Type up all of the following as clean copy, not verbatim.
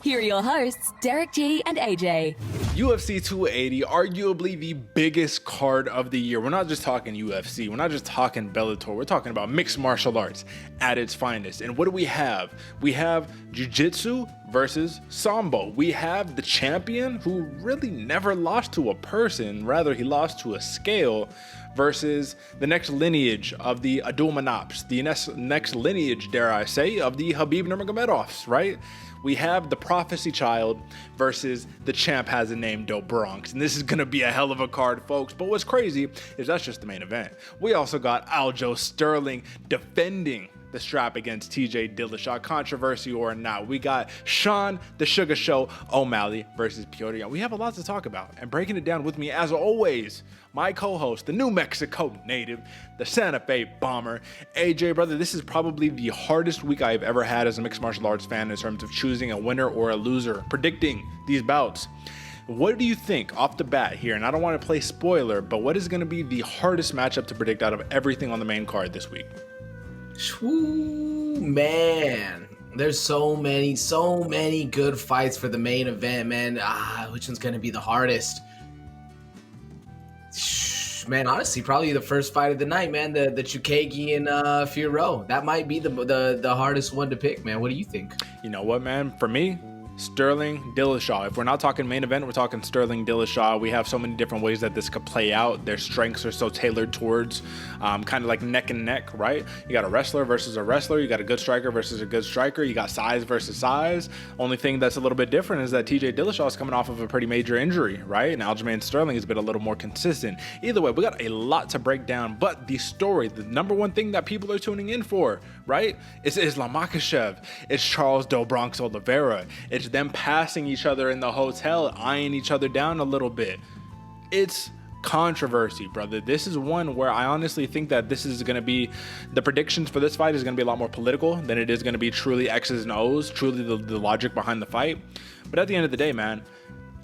Here are your hosts, Derick G and AJ. UFC 280, arguably the biggest card of the year. We're not just talking UFC. We're not just talking Bellator. We're talking about mixed martial arts at its finest. And what do we have? We have Jiu-Jitsu versus Sambo. We have the champion who really never lost to a person. Rather, he lost to a scale versus the next lineage of the Abdulmanaps, the next lineage, dare I say, of the Khabib Nurmagomedovs, right? We have the prophecy child versus the champ has a name, Do Bronx. And this is going to be a hell of a card, folks. But what's crazy is that's just the main event. We also got Aljamain Sterling defending the strap against TJ Dillashaw, controversy or not. We got Sean the Sugar Show O'Malley versus Petr. We have a lot to talk about. And breaking it down with me, as always, my co-host, the New Mexico native, the Santa Fe bomber, AJ, brother. This is probably the hardest week I've ever had as a mixed martial arts fan in terms of choosing a winner or a loser, predicting these bouts. What do you think off the bat here? And I don't want to play spoiler, but what is going to be the hardest matchup to predict out of everything on the main card this week? Ooh, man, there's so many good fights for the main event, man. Which one's gonna be the hardest? Man, honestly, probably the first fight of the night, man. The Chookagian Fiorot. That might be the hardest one to pick, man. What do you think? You know what, man? For me, Sterling Dillashaw. If we're not talking main event, we're talking Sterling Dillashaw. We have so many different ways that this could play out. Their strengths are so tailored towards kind of like neck and neck, right? You got a wrestler versus a wrestler. You got a good striker versus a good striker. You got size versus size. Only thing that's a little bit different is that TJ Dillashaw is coming off of a pretty major injury, right? And Aljamain Sterling has been a little more consistent. Either way, we got a lot to break down. But the story, the number one thing that people are tuning in for, right? It's Islam Makhachev. It's Charles Do Bronx Oliveira. It's them passing each other in the hotel, eyeing each other down a little bit. It's controversy, brother. This is one where I honestly think that this is going to be, the predictions for this fight is going to be a lot more political than it is going to be truly X's and O's, truly the logic behind the fight. But at the end of the day, man,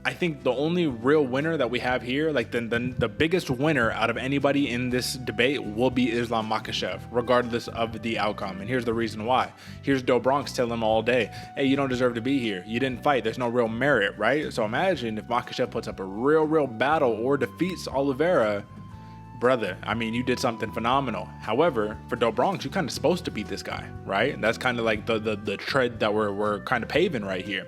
I think the only real winner that we have here, like the biggest winner out of anybody in this debate will be Islam Makhachev, regardless of the outcome. And here's the reason why. Here's Do Bronx telling him all day, hey, you don't deserve to be here. You didn't fight. There's no real merit, right? So imagine if Makhachev puts up a real battle or defeats Oliveira, brother, I mean, you did something phenomenal. However, for Do Bronx, you're kind of supposed to beat this guy, right? And that's kind of like the tread that we're kind of paving right here.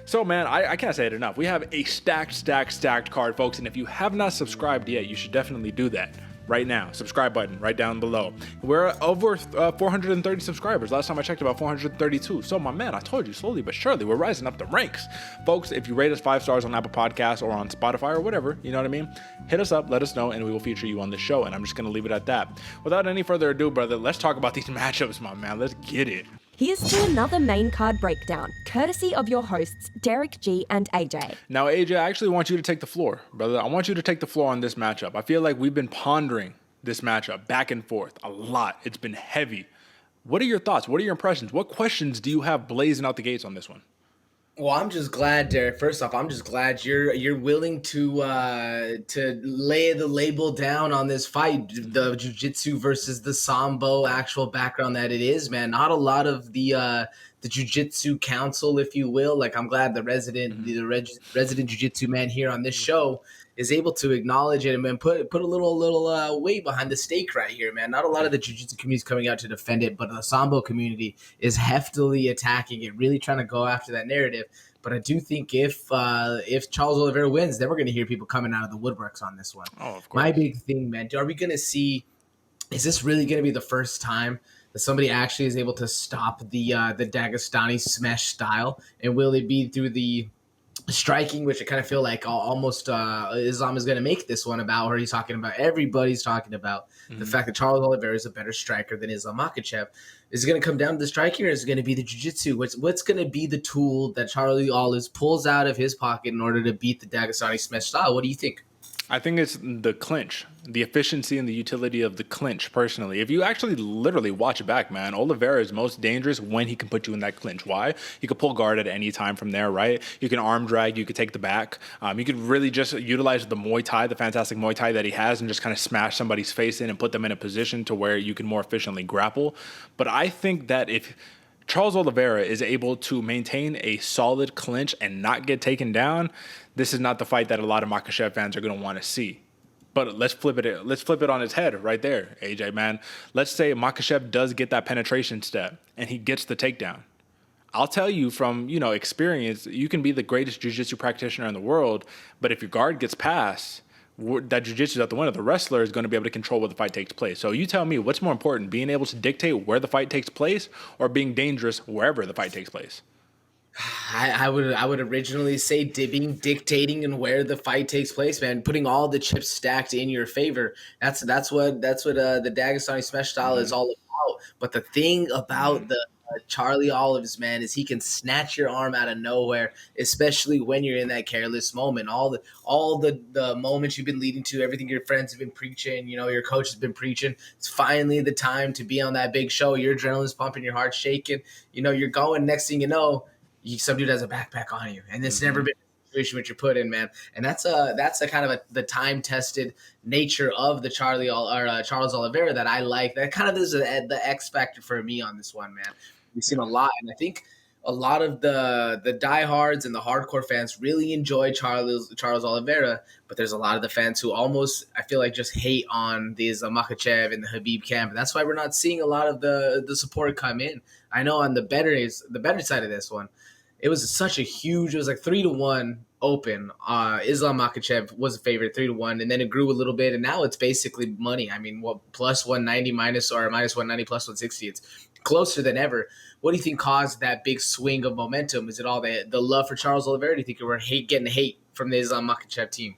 So, man, I can't say it enough. We have a stacked card, folks. And if you have not subscribed yet, you should definitely do that right now. Subscribe button right down below. We're over 430 subscribers. Last time I checked, about 432. So, my man, I told you, slowly but surely, we're rising up the ranks. Folks, if you rate us 5 stars on Apple Podcasts or on Spotify or whatever, you know what I mean? Hit us up, let us know, and we will feature you on the show. And I'm just going to leave it at that. Without any further ado, brother, let's talk about these matchups, my man. Let's get it. Here's to another main card breakdown, courtesy of your hosts, Derick G and AJ. Now, AJ, I actually want you to take the floor, brother. I want you to take the floor on this matchup. I feel like we've been pondering this matchup back and forth a lot. It's been heavy. What are your thoughts? What are your impressions? What questions do you have blazing out the gates on this one? Well, I'm just glad, Derek. First off, I'm just glad you're willing to lay the label down on this fight, the jiu-jitsu versus the sambo actual background that it is, man. Not a lot of the jiu-jitsu council, if you will. Like, I'm glad the resident jiu-jitsu man here on this show is able to acknowledge it and put a little weight behind the stake right here, man. Not a lot of the jiu-jitsu community is coming out to defend it, but the sambo community is heftily attacking it, really trying to go after that narrative. But I do think if Charles Oliveira wins, then we're going to hear people coming out of the woodworks on this one. Oh, of course. My big thing, man, are we going to see, is this really going to be the first time that somebody actually is able to stop the Dagestani smash style? And will it be through the striking, which I kind of feel like almost Islam is going to make this one about, where he's talking about, everybody's talking about the fact that Charles Oliveira is a better striker than Islam Makhachev. Is it going to come down to the striking, or is it going to be the jiu-jitsu? What's going to be the tool that Charlie Olives pulls out of his pocket in order to beat the Dagestani smash style? What do you think? I think it's the clinch, the efficiency and the utility of the clinch, personally. If you actually literally watch it back, man, Oliveira is most dangerous when he can put you in that clinch. Why? You could pull guard at any time from there, right? You can arm drag, you could take the back. You could really just utilize the Muay Thai, the fantastic Muay Thai that he has, and just kind of smash somebody's face in and put them in a position to where you can more efficiently grapple. But I think that if Charles Oliveira is able to maintain a solid clinch and not get taken down, this is not the fight that a lot of Makhachev fans are going to want to see. But let's flip it on its head right there, AJ, man. Let's say Makhachev does get that penetration step and he gets the takedown. I'll tell you from, experience, you can be the greatest jiu-jitsu practitioner in the world, but if your guard gets past, that jiu-jitsu is out the window. The wrestler is going to be able to control where the fight takes place. So you tell me, what's more important, being able to dictate where the fight takes place or being dangerous wherever the fight takes place? I would originally say dictating and where the fight takes place, man. Putting all the chips stacked in your favor. That's what the Dagestani smash style is all about. But the thing about the Charlie Olives, man, is he can snatch your arm out of nowhere, especially when you're in that careless moment. All the moments you've been leading to, everything your friends have been preaching, your coach has been preaching. It's finally the time to be on that big show. Your adrenaline's pumping, your heart's shaking. You're going. Next thing you know, some dude has a backpack on you, and it's never been a situation which you're put in, man. And that's a kind of the time tested nature of the Charles Oliveira that I like. That kind of is the X factor for me on this one, man. We've seen a lot, and I think a lot of the diehards and the hardcore fans really enjoy Charles Oliveira, but there's a lot of the fans who almost, I feel like, just hate on the Islam Makhachev and the Khabib camp, and that's why we're not seeing a lot of the support come in. I know on the better side of this one, it was such a huge, it was like 3-1 open. Islam Makhachev was a favorite 3-1, and then it grew a little bit, and now it's basically money. I mean, plus 190 minus 190 plus 160. It's closer than ever. What do you think caused that big swing of momentum? Is it all the love for Charles Oliveira? Do you think we're getting hate from the Islam Makhachev team?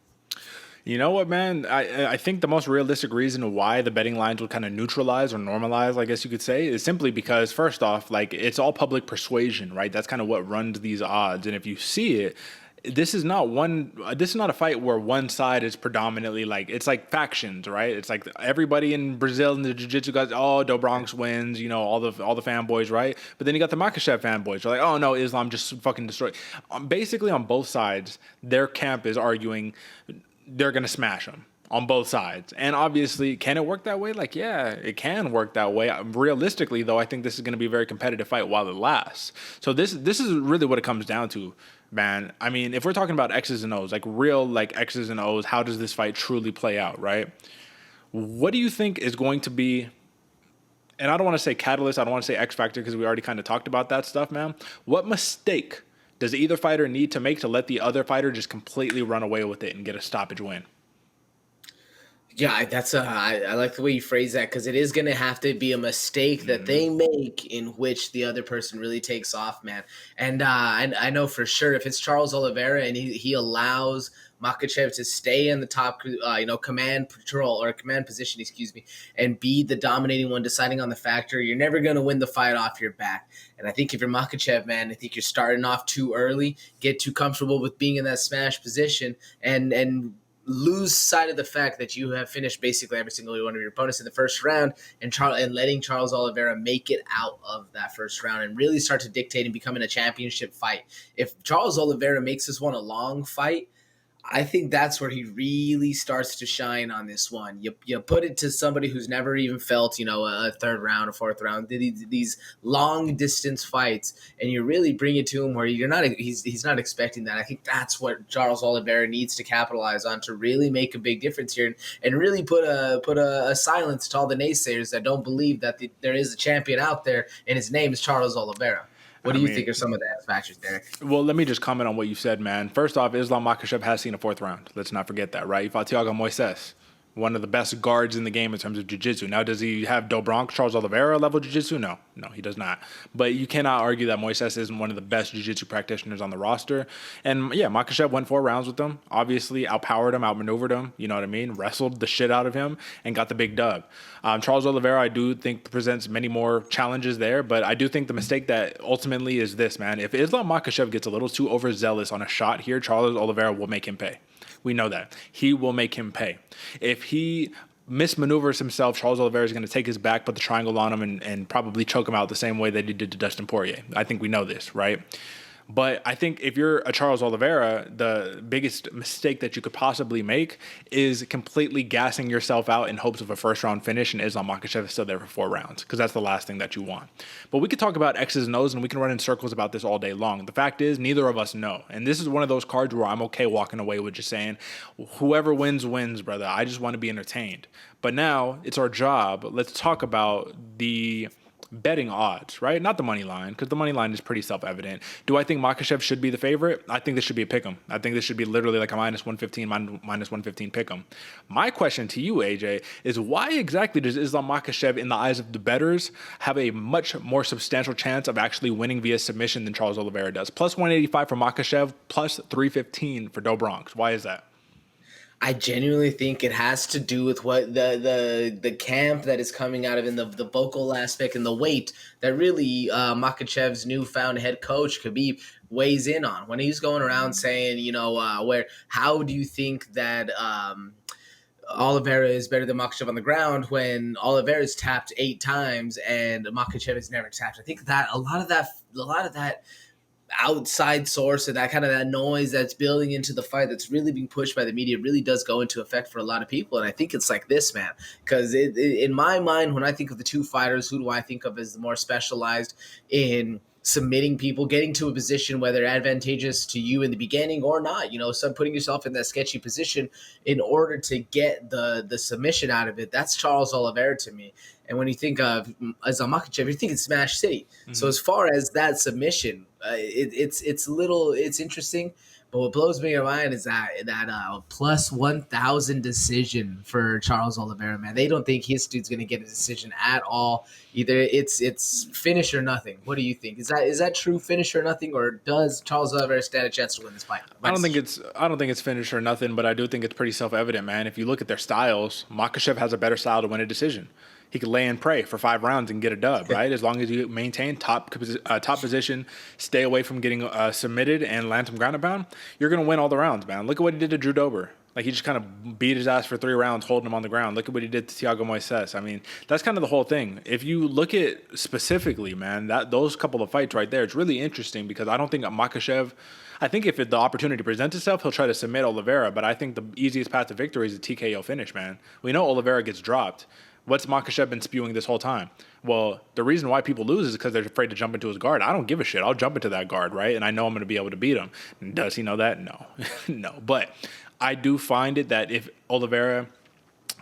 You know what, man? I think the most realistic reason why the betting lines would kind of neutralize or normalize, I guess you could say, is simply because, first off, like, it's all public persuasion, right? That's kind of what runs these odds. And if you see it, this is not a fight where one side is predominantly it's like factions, right? It's like everybody in Brazil and the jiu-jitsu guys, Do Bronx wins, all the fanboys, right? But then you got the Makhachev fanboys. They're like, oh no, Islam just fucking destroyed. Basically on both sides, their camp is arguing they're going to smash them on both sides. And obviously, can it work that way? Yeah, it can work that way. Realistically, though, I think this is going to be a very competitive fight while it lasts. So this is really what it comes down to, man. I mean, if we're talking about X's and O's, real X's and O's, how does this fight truly play out, right? What do you think is going to be, and I don't want to say catalyst, I don't want to say X factor because we already kind of talked about that stuff, man. What mistake does either fighter need to make to let the other fighter just completely run away with it and get a stoppage win? Yeah, I like the way you phrase that, because it is going to have to be a mistake that they make in which the other person really takes off, man. And I know for sure if it's Charles Oliveira and he allows Makhachev to stay in the top, command position, and be the dominating one, deciding on the factor, you're never going to win the fight off your back. And I think if you're Makhachev, man, I think you're starting off too early, get too comfortable with being in that smash position, and lose sight of the fact that you have finished basically every single one of your opponents in the first round, and letting Charles Oliveira make it out of that first round and really start to dictate and become in a championship fight. If Charles Oliveira makes this one a long fight, I think that's where he really starts to shine on this one. You put it to somebody who's never even felt, a third round, a fourth round, these long distance fights, and you really bring it to him where he's not expecting that. I think that's what Charles Oliveira needs to capitalize on to really make a big difference here and really put a silence to all the naysayers that don't believe that there is a champion out there and his name is Charles Oliveira. What do you think are some of the factors, Derick? Well, let me just comment on what you said, man. First off, Islam Makhachev has seen a fourth round. Let's not forget that, right? He fought Thiago Moises, one of the best guards in the game in terms of jiu-jitsu. Now, does he have Do Bronx, Charles Oliveira level jiu-jitsu? No, he does not. But you cannot argue that Moises isn't one of the best jiu-jitsu practitioners on the roster. And yeah, Makhachev went 4 rounds with him. Obviously, outpowered him, outmaneuvered him. You know what I mean? Wrestled the shit out of him and got the big dub. Charles Oliveira, I do think, presents many more challenges there, but I do think the mistake that ultimately is this, man. If Islam Makhachev gets a little too overzealous on a shot here, Charles Oliveira will make him pay. We know that. He will make him pay. If he mismaneuvers himself, Charles Oliveira is going to take his back, put the triangle on him, and probably choke him out the same way that he did to Dustin Poirier. I think we know this, right? But I think if you're a Charles Oliveira, the biggest mistake that you could possibly make is completely gassing yourself out in hopes of a first round finish and Islam Makhachev is still there for 4 rounds, because that's the last thing that you want. But we could talk about X's and O's and we can run in circles about this all day long. The fact is, neither of us know. And this is one of those cards where I'm okay walking away with just saying, whoever wins, wins, brother. I just want to be entertained. But now it's our job. Let's talk about the betting odds, right? Not the money line, because the money line is pretty self-evident. Do I think Makhachev should be the favorite? I think this should be a pick'em. I think this should be literally like a minus 115, minus 115 pick'em. My question to you, AJ, is why exactly does Islam Makhachev, in the eyes of the bettors, have a much more substantial chance of actually winning via submission than Charles Oliveira does? Plus 185 for Makhachev, plus 315 for Do Bronx. Why is that? I genuinely think it has to do with what the camp that is coming out of in the vocal aspect and the weight that really Makhachev's newfound head coach Khabib weighs in on when he's going around saying, how do you think that Oliveira is better than Makhachev on the ground when Oliveira's tapped 8 times and Makhachev has never tapped. I think that a lot of that outside source and that noise that's building into the fight that's really being pushed by the media really does go into effect for a lot of people. And I think it's like this, man, because in my mind, when I think of the two fighters, who do I think of as the more specialized in submitting people, getting to a position whether advantageous to you in the beginning or not, so putting yourself in that sketchy position in order to get the submission out of it? That's Charles Oliveira to me. And when you think of Islam Makhachev, you're thinking Smash City. Mm-hmm. So as far as that submission, it's interesting. But what blows me your mind is that plus 1,000 decision for Charles Oliveira, man. They don't think his dude's going to get a decision at all. Either it's finish or nothing. What do you think? Is that true, finish or nothing, or does Charles Oliveira stand a chance to win this fight? I don't think it's finish or nothing, but I do think it's pretty self-evident, man. If you look at their styles, Makhachev has a better style to win a decision. He could lay and pray for 5 rounds and get a dub, right? As long as you maintain top position, stay away from getting submitted and land some ground and pound, you're going to win all the rounds, man. Look at what he did to Drew Dober. Like, he just kind of beat his ass for 3 rounds, holding him on the ground. Look at what he did to Thiago Moises. I mean, that's kind of the whole thing. If you look at specifically, man, those couple of fights right there, it's really interesting because I don't think Makhachev, I think if the opportunity presents itself, he'll try to submit Oliveira, but I think the easiest path to victory is a TKO finish, man. We know Oliveira gets dropped. What's Makhachev been spewing this whole time? Well, the reason why people lose is because they're afraid to jump into his guard. I don't give a shit. I'll jump into that guard, right? And I know I'm going to be able to beat him. Does he know that? No. No. But I do find it that if Oliveira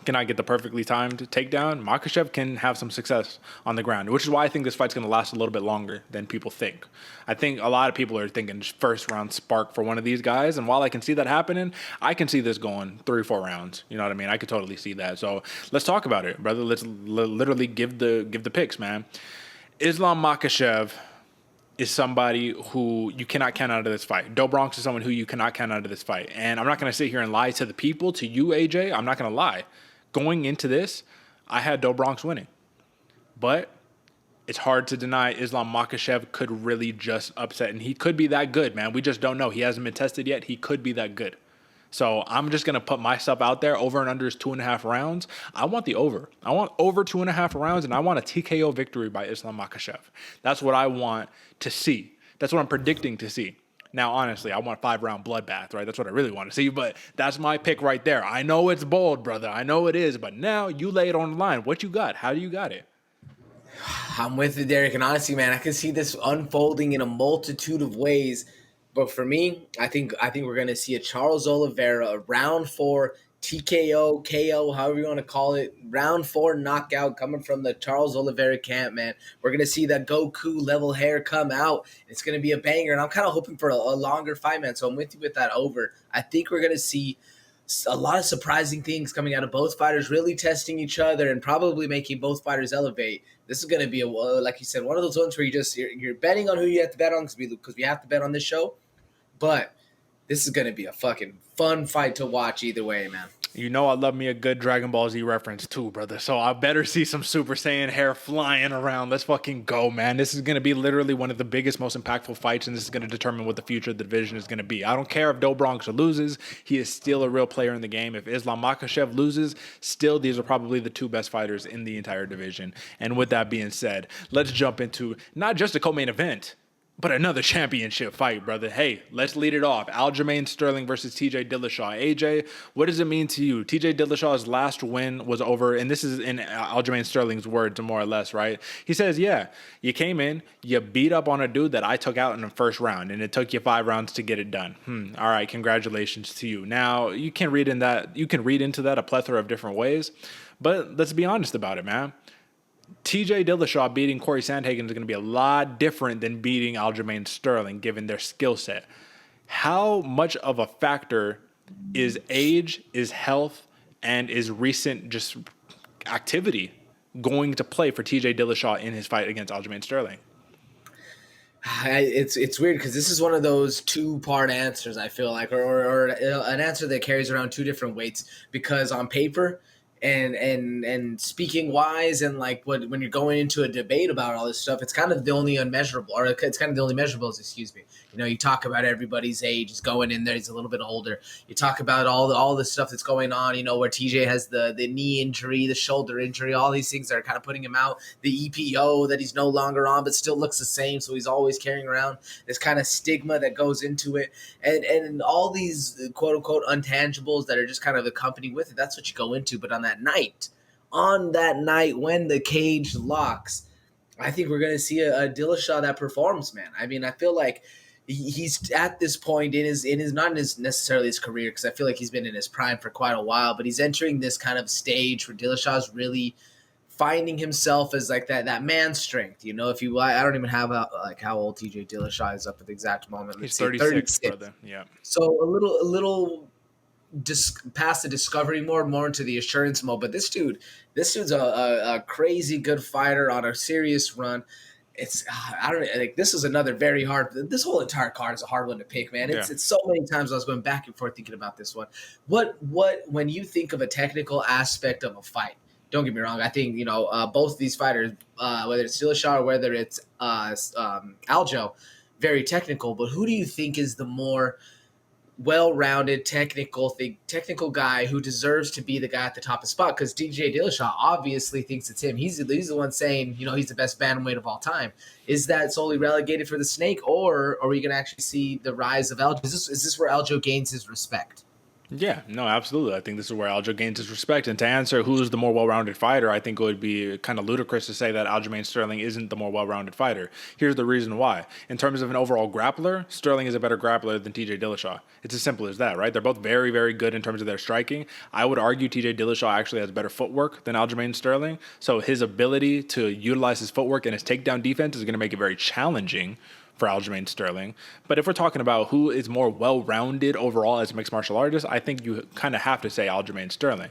cannot get the perfectly timed takedown, Makhachev can have some success on the ground, which is why I think this fight's going to last a little bit longer than people think. I think a lot of people are thinking first round spark for one of these guys, and while I can see that happening, I can see this going 3 or 4 rounds. You know what I mean? I could totally see that. So let's talk about it, brother. Let's literally give the picks, man. Islam Makhachev is somebody who you cannot count out of this fight. Do Bronx is someone who you cannot count out of this fight. And I'm not going to sit here and lie to the people, to you, AJ. I'm not going to lie. Going into this, I had Do Bronx winning. But it's hard to deny Islam Makhachev could really just upset. And he could be that good, man. We just don't know. He hasn't been tested yet. He could be that good. So I'm just going to put myself out there. Over and under is 2.5 rounds. I want the over. I want over 2.5 rounds, and I want a TKO victory by Islam Makhachev. That's what I want to see. That's what I'm predicting to see. Now, honestly, I want 5-round bloodbath, right? That's what I really want to see, but that's my pick right there. I know it's bold, brother. I know it is, but now you lay it on the line. What you got? How do you got it? I'm with you, Derick, and honestly, man, I can see this unfolding in a multitude of ways. But for me, I think we're going to see a Charles Oliveira, a round 4 TKO, KO, however you want to call it, round 4 knockout coming from the Charles Oliveira camp, man. We're going to see that Goku level hair come out. It's going to be a banger, and I'm kind of hoping for a longer fight, man, so I'm with you with that over. I think we're going to see a lot of surprising things coming out of both fighters, really testing each other and probably making both fighters elevate. This is going to be, like you said, one of those ones where you're betting on who you have to bet on because we have to bet on this show. But this is going to be a fucking fun fight to watch either way, man. You know I love me a good Dragon Ball Z reference too, brother. So I better see some Super Saiyan hair flying around. Let's fucking go, man. This is going to be literally one of the biggest, most impactful fights, and this is going to determine what the future of the division is going to be. I don't care if Do Bronx loses. He is still a real player in the game. If Islam Makhachev loses, still these are probably the 2 best fighters in the entire division. And with that being said, let's jump into not just a co-main event, But another championship fight, brother. Hey, let's lead it off. Aljamain Sterling versus TJ Dillashaw. AJ, what does it mean to you? TJ Dillashaw's last win was over, and this is in Aljamain Sterling's words, more or less, right? He says, yeah, you came in, you beat up on a dude that I took out in the first round, and it took you 5 rounds to get it done. All right, congratulations to you. Now, you can read into that a plethora of different ways, but let's be honest about it, man. TJ Dillashaw beating Corey Sandhagen is going to be a lot different than beating Aljamain Sterling, given their skill set. How much of a factor is age, is health, and is recent just activity going to play for TJ Dillashaw in his fight against Aljamain Sterling? It's weird because this is one of those 2-part answers, I feel like, or an answer that carries around 2 different weights, because on paper and speaking wise, and like when you're going into a debate about all this stuff, it's kind of the only unmeasurable, or it's kind of the only measurables, excuse me. You know, you talk about everybody's age, he's going in there, he's a little bit older. You talk about all the stuff that's going on, you know, where TJ has the knee injury, the shoulder injury, all these things that are kind of putting him out, the EPO that he's no longer on, but still looks the same. So he's always carrying around this kind of stigma that goes into it. And all these quote unquote intangibles that are just kind of accompanied with it. That's what you go into. But on that night when the cage locks, I think we're going to see a Dillashaw that performs, man. I mean, I feel like he's at this point in his not in his necessarily his career, because I feel like he's been in his prime for quite a while, but he's entering this kind of stage where Dillashaw's really finding himself as like that man strength. You know, I don't even have how old TJ Dillashaw is up at the exact moment. He's 36, brother. Yeah. So a little past the discovery mode, more into the assurance mode. But this dude's a crazy good fighter on a serious run. It's this is another very hard. This whole entire card is a hard one to pick, man. It's so many times I was going back and forth thinking about this one. What when you think of a technical aspect of a fight? Don't get me wrong. I think both of these fighters, whether it's Dillashaw or whether it's Aljo, very technical. But who do you think is the more well-rounded technical guy who deserves to be the guy at the top of the spot? Because DJ Dillashaw obviously thinks it's him. He's the one saying, he's the best bantamweight of all time. Is that solely relegated for the Snake, or are we going to actually see the rise of Aljo? Is this where Aljo gains his respect? Yeah, no, absolutely. I think this is where Aljo gains his respect. And to answer who's the more well-rounded fighter, I think it would be kind of ludicrous to say that Aljamain Sterling isn't the more well-rounded fighter. Here's the reason why. In terms of an overall grappler, Sterling is a better grappler than TJ Dillashaw. It's as simple as that, right? They're both very, very good in terms of their striking. I would argue TJ Dillashaw actually has better footwork than Aljamain Sterling. So his ability to utilize his footwork and his takedown defense is going to make it very challenging for Aljamain Sterling. But if we're talking about who is more well-rounded overall as a mixed martial artist, I think you kind of have to say Aljamain Sterling.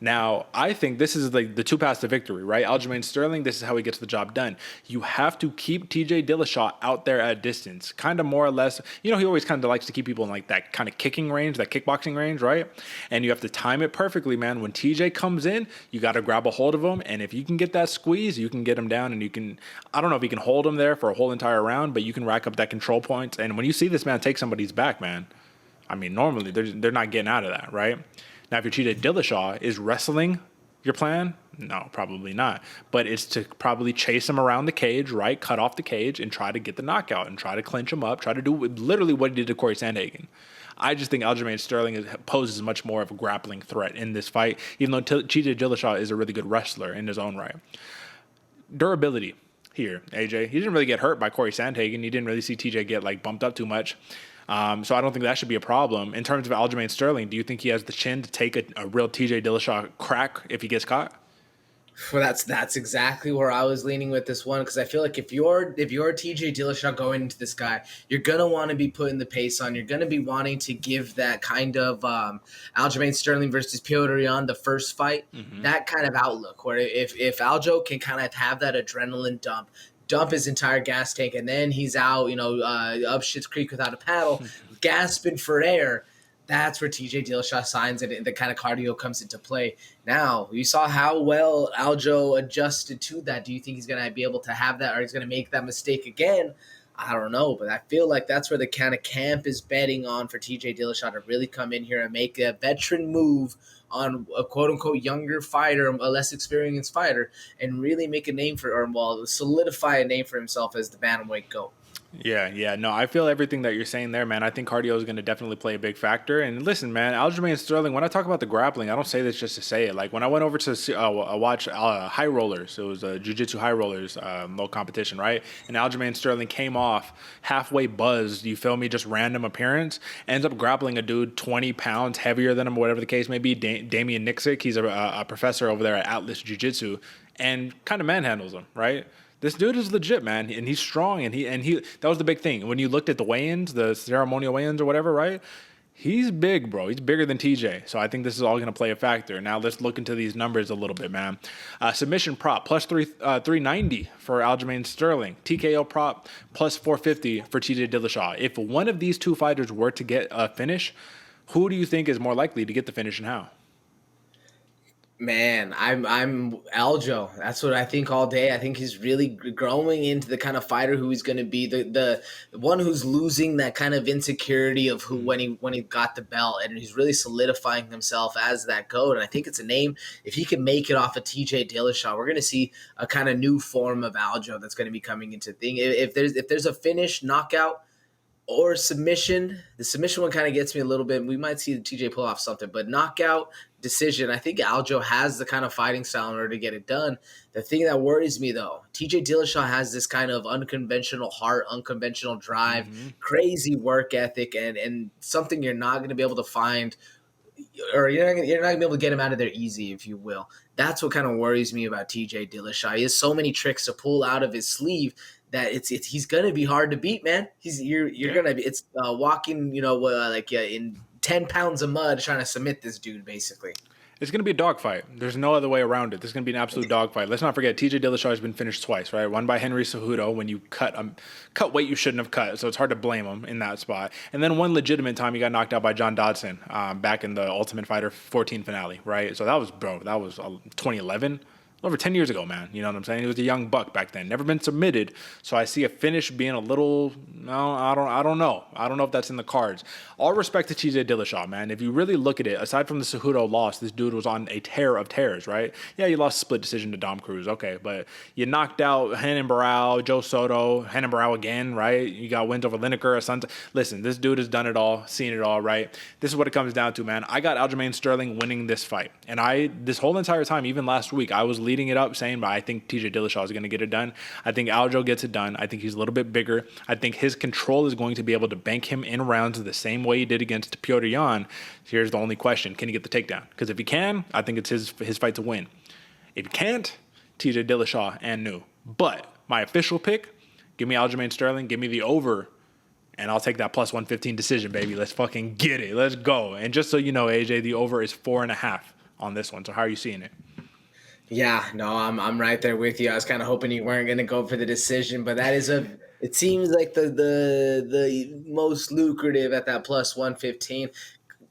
Now, I think this is like the 2 paths to victory, right? Aljamain Sterling, this is how he gets the job done. You have to keep TJ Dillashaw out there at distance, kind of more or less. He always kind of likes to keep people in like that kind of kicking range, that kickboxing range, right? And you have to time it perfectly, man. When TJ comes in, you got to grab a hold of him. And if you can get that squeeze, you can get him down, and I don't know if you can hold him there for a whole entire round, but you can rack up that control points. And when you see this man take somebody's back, man, I mean, normally they're not getting out of that, right? Now, if you're TJ Dillashaw, is wrestling your plan? No, probably not. But it's to probably chase him around the cage, right? Cut off the cage and try to get the knockout and try to clinch him up, try to do literally what he did to Corey Sandhagen. I just think Aljamain Sterling poses much more of a grappling threat in this fight, even though TJ Dillashaw is a really good wrestler in his own right. Durability here, AJ. He didn't really get hurt by Corey Sandhagen. You didn't really see TJ get bumped up too much. So I don't think that should be a problem. In terms of Aljamain Sterling, do you think he has the chin to take a real TJ Dillashaw crack if he gets caught? Well, that's exactly where I was leaning with this one, because I feel like if you're TJ Dillashaw going into this guy, you're gonna want to be putting the pace on. You're gonna be wanting to give that kind of Aljamain Sterling versus Petr the first fight, that kind of outlook where if Aljo can kind of have that adrenaline dump his entire gas tank, and then he's out, up Schitt's Creek without a paddle, gasping for air. That's where TJ Dillashaw signs it, and the kind of cardio comes into play. Now, you saw how well Aljo adjusted to that. Do you think he's going to be able to have that, or he's going to make that mistake again? I don't know, but I feel like that's where the kind of camp is betting on for TJ Dillashaw to really come in here and make a veteran move on a quote-unquote younger fighter, a less experienced fighter, and really make a name solidify a name for himself as the bantamweight GOAT. Yeah. No, I feel everything that you're saying there, man. I think cardio is going to definitely play a big factor. And listen, man, Aljamain Sterling, when I talk about the grappling, I don't say this just to say it. Like when I went over to watch High Rollers, it was Jiu-Jitsu High Rollers, low competition, right? And Aljamain Sterling came off halfway buzzed, you feel me, just random appearance, ends up grappling a dude 20 pounds heavier than him, whatever the case may be, Damian Nixick. He's a professor over there at Atlas Jiu-Jitsu, and kind of manhandles him, right? This dude is legit, man, and he's strong, and he that was the big thing. When you looked at the weigh-ins, the ceremonial weigh-ins or whatever, right? He's big, bro. He's bigger than TJ. So I think this is all going to play a factor. Now let's look into these numbers a little bit, man. Submission prop plus 390 for Aljamain Sterling. TKO prop plus 450 for TJ Dillashaw. If one of these two fighters were to get a finish, who do you think is more likely to get the finish and how? Man, I'm Aljo. That's what I think all day. I think he's really growing into the kind of fighter who he's going to be, the one who's losing that kind of insecurity of who when he got the belt, and he's really solidifying himself as that GOAT. And I think it's a name. If he can make it off of TJ Dillashaw, we're going to see a kind of new form of Aljo that's going to be coming into the thing. If there's a finish, knockout, or submission, the submission one kind of gets me a little bit. We might see the TJ pull off something, but knockout, decision, I think Aljo has the kind of fighting style in order to get it done. The thing that worries me, though, TJ Dillashaw has this kind of unconventional heart, unconventional drive, crazy work ethic, and something you're not going to be able to find, or you're not going to be able to get him out of there easy, if you will. That's what kind of worries me about TJ Dillashaw. He has so many tricks to pull out of his sleeve that he's gonna be hard to beat, man. You're gonna be walking, in 10 pounds of mud trying to submit this dude, basically. It's going to be a dogfight. There's no other way around it. This is going to be an absolute dogfight. Let's not forget, TJ Dillashaw has been finished twice, right? One by Henry Cejudo when you cut weight you shouldn't have cut, so it's hard to blame him in that spot. And then one legitimate time he got knocked out by John Dodson back in the Ultimate Fighter 14 finale, right? So that was 2011. Over 10 years ago, man. You know what I'm saying? He was a young buck back then. Never been submitted. So I see a finish being a little, no, I don't know. I don't know if that's in the cards. All respect to TJ Dillashaw, man. If you really look at it, aside from the Cejudo loss, this dude was on a tear of tears, right? Yeah, you lost a split decision to Dom Cruz. Okay, but you knocked out Renan Barão, Joe Soto, Renan Barão again, right? You got wins over Lineker, Assunta. Listen, this dude has done it all, seen it all, right? This is what it comes down to, man. I got Aljamain Sterling winning this fight. And this whole entire time, even last week, I was leading it up saying, but I think TJ Dillashaw is going to get it done. I think Aljo gets it done. I think he's a little bit bigger. I think his control is going to be able to bank him in rounds the same way he did against Petr Yan. Here's the only question. Can he get the takedown? Because if he can, I think it's his fight to win. If he can't, TJ Dillashaw and new. But my official pick, give me Aljamain Sterling, give me the over, and I'll take that plus 115 decision, baby. Let's fucking get it. Let's go. And just so you know, AJ, the over is 4.5 on this one. So how are you seeing it? Yeah, no, I'm right there with you. I was kind of hoping you weren't going to go for the decision, but that is it seems like the most lucrative at that plus 115.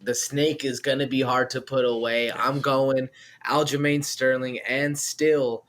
The snake is going to be hard to put away. I'm going Aljamain Sterling, and still,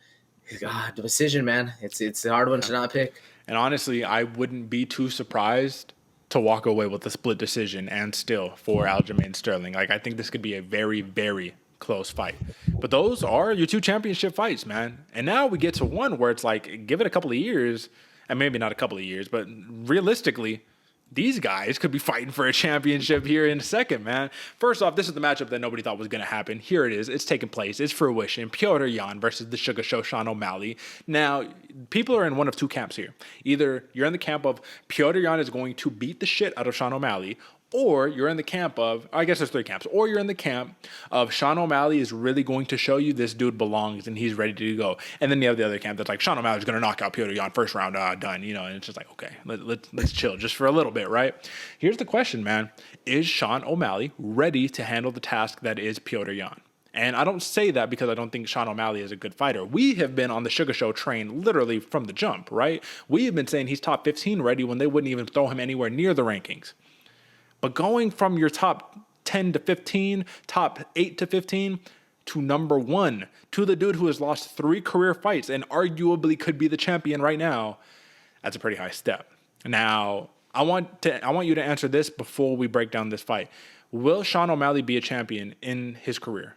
God, the decision, man. It's a hard one to not pick. And honestly, I wouldn't be too surprised to walk away with a split decision and still for Aljamain Sterling. Like, I think this could be a very, very close fight. But those are your two championship fights, man. And now we get to one where it's like, give it a couple of years, and maybe not a couple of years, but realistically, these guys could be fighting for a championship here in a second, man. First off, this is the matchup that nobody thought was going to happen. Here it is. It's taking place. It's fruition. Petr Yan versus the Sugar Show Sean O'Malley. Now, people are in one of two camps here. Either you're in the camp of Petr Yan is going to beat the shit out of Sean O'Malley, or you're in the camp of, I guess there's three camps, or you're in the camp of Sean O'Malley is really going to show you this dude belongs and he's ready to go. And then you have the other camp that's like, Sean O'Malley's going to knock out Petr Yan first round, done, you know, and it's just like, okay, let's chill just for a little bit, right? Here's the question, man. Is Sean O'Malley ready to handle the task that is Petr Yan? And I don't say that because I don't think Sean O'Malley is a good fighter. We have been on the Sugar Show train literally from the jump, right? We have been saying he's top 15 ready when they wouldn't even throw him anywhere near the rankings. But going from your top 10 to 15, top 8 to 15, to number 1, to the dude who has lost 3 career fights and arguably could be the champion right now, that's a pretty high step. Now, I want you to answer this before we break down this fight. Will Sean O'Malley be a champion in his career?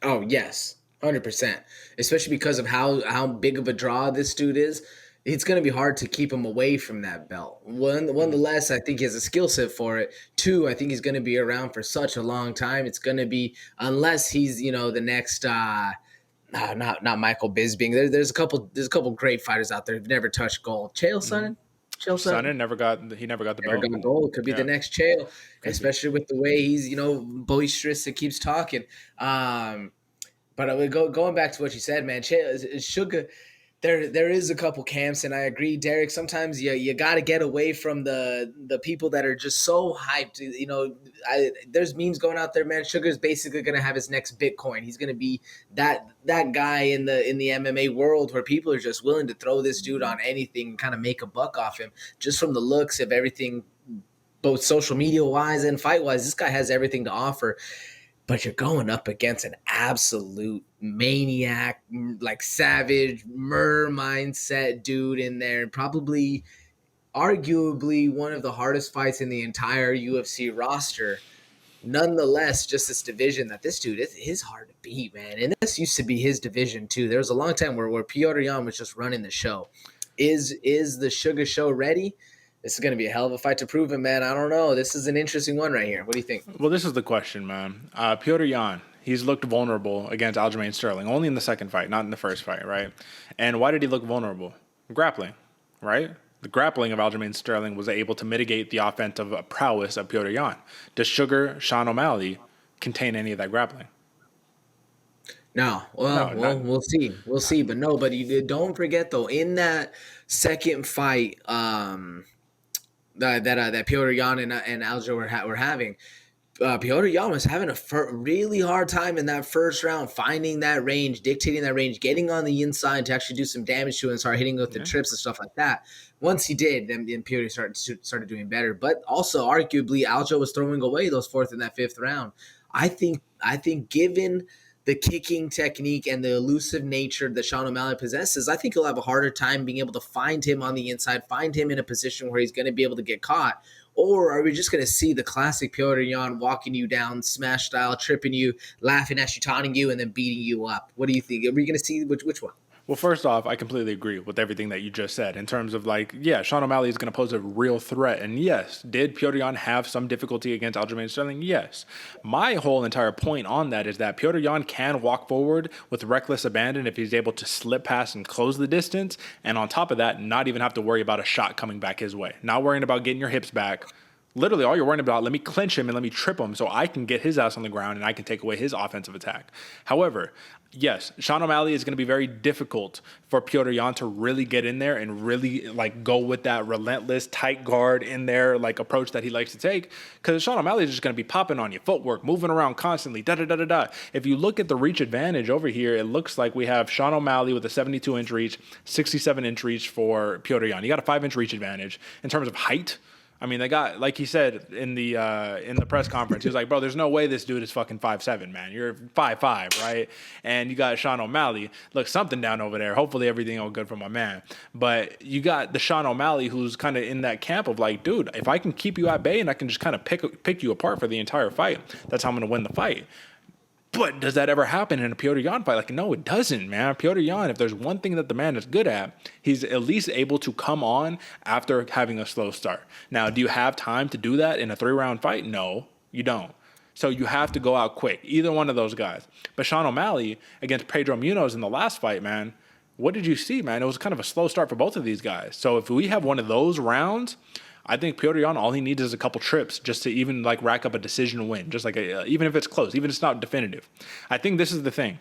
Oh, yes, 100%. Especially because of how big of a draw this dude is. it's going to be hard to keep him away from that belt. Nonetheless, I think he has a skill set for it. Two, I think he's going to be around for such a long time. It's going to be, unless he's, the next, not Michael Bisping. There's a couple great fighters out there who've never touched gold. Chael Sonnen? Chael Sonnen never got the never belt. got gold. Could be the next Chael, especially with the way he's, boisterous and keeps talking. But I would going back to what you said, man. Sugar, there is a couple camps, and I agree, Derick. Sometimes you got to get away from the people that are just so hyped. There's memes going out there, man. Sugar's basically going to have his next Bitcoin. He's going to be that guy in the MMA world where people are just willing to throw this dude on anything and kind of make a buck off him just from the looks of everything, both social media wise and fight wise. This guy has everything to offer. But you're going up against an absolute maniac, like savage, murder mindset dude in there. Probably, arguably, one of the hardest fights in the entire UFC roster. Nonetheless, just this division that this dude is hard to beat, man. And this used to be his division, too. There was a long time where Petr Yan was just running the show. Is the Sugar Show ready? This is going to be a hell of a fight to prove it, man. I don't know. This is an interesting one right here. What do you think? Well, this is the question, man. Petr Yan, he's looked vulnerable against Aljamain Sterling, only in the second fight, not in the first fight, right? And why did he look vulnerable? Grappling, right? The grappling of Aljamain Sterling was able to mitigate the offensive prowess of Petr Yan. Does Sean O'Malley contain any of that grappling? No. We'll see. We'll see. But no, don't forget, though, in that second fight, that Petr Yan and Aljo were having, Petr Yan was having a really hard time in that first round, finding that range, dictating that range, getting on the inside to actually do some damage to it and start hitting with the trips and stuff like that. Once he did, then Petr started doing better. But also, arguably, Aljo was throwing away those fourth and that fifth round. I think given the kicking technique and the elusive nature that Sean O'Malley possesses, I think he'll have a harder time being able to find him on the inside, find him in a position where he's going to be able to get caught. Or are we just going to see the classic Petr Yan walking you down, smash style, tripping you, laughing at you, taunting you, and then beating you up? What do you think? Are we going to see which one? Well, first off, I completely agree with everything that you just said in terms of Sean O'Malley is going to pose a real threat. And yes, did Petr Yan have some difficulty against Aljamain Sterling? Yes. My whole entire point on that is that Petr Yan can walk forward with reckless abandon if he's able to slip past and close the distance. And on top of that, not even have to worry about a shot coming back his way. Not worrying about getting your hips back. Literally, all you're worrying about, let me clinch him and let me trip him so I can get his ass on the ground and I can take away his offensive attack. However, yes, Sean O'Malley is going to be very difficult for Petr Yan to really get in there and really go with that relentless tight guard in there approach that he likes to take, because Sean O'Malley is just going to be popping on you, footwork, moving around constantly, da-da-da-da-da. If you look at the reach advantage over here, it looks like we have Sean O'Malley with a 72-inch reach, 67-inch reach for Petr Yan. You got a 5-inch reach advantage in terms of height. I mean, they got, like he said in the press conference, he was like, bro, there's no way this dude is fucking 5'7", man. You're 5'5", right? And you got Sean O'Malley. Look, something down over there. Hopefully everything will good for my man. But you got the Sean O'Malley who's kind of in that camp of dude, if I can keep you at bay and I can just kind of pick you apart for the entire fight, that's how I'm going to win the fight. But does that ever happen in a Petr Yan fight? No, it doesn't, man. Petr Yan, if there's one thing that the man is good at, he's at least able to come on after having a slow start. Now, do you have time to do that in a 3-round fight? No, you don't. So you have to go out quick, either one of those guys. But Sean O'Malley against Pedro Munoz in the last fight, man, what did you see, man? It was kind of a slow start for both of these guys. So if we have one of those rounds, I think Petr Yan, all he needs is a couple trips just to even rack up a decision win, just even if it's close, even if it's not definitive. I think this is the thing.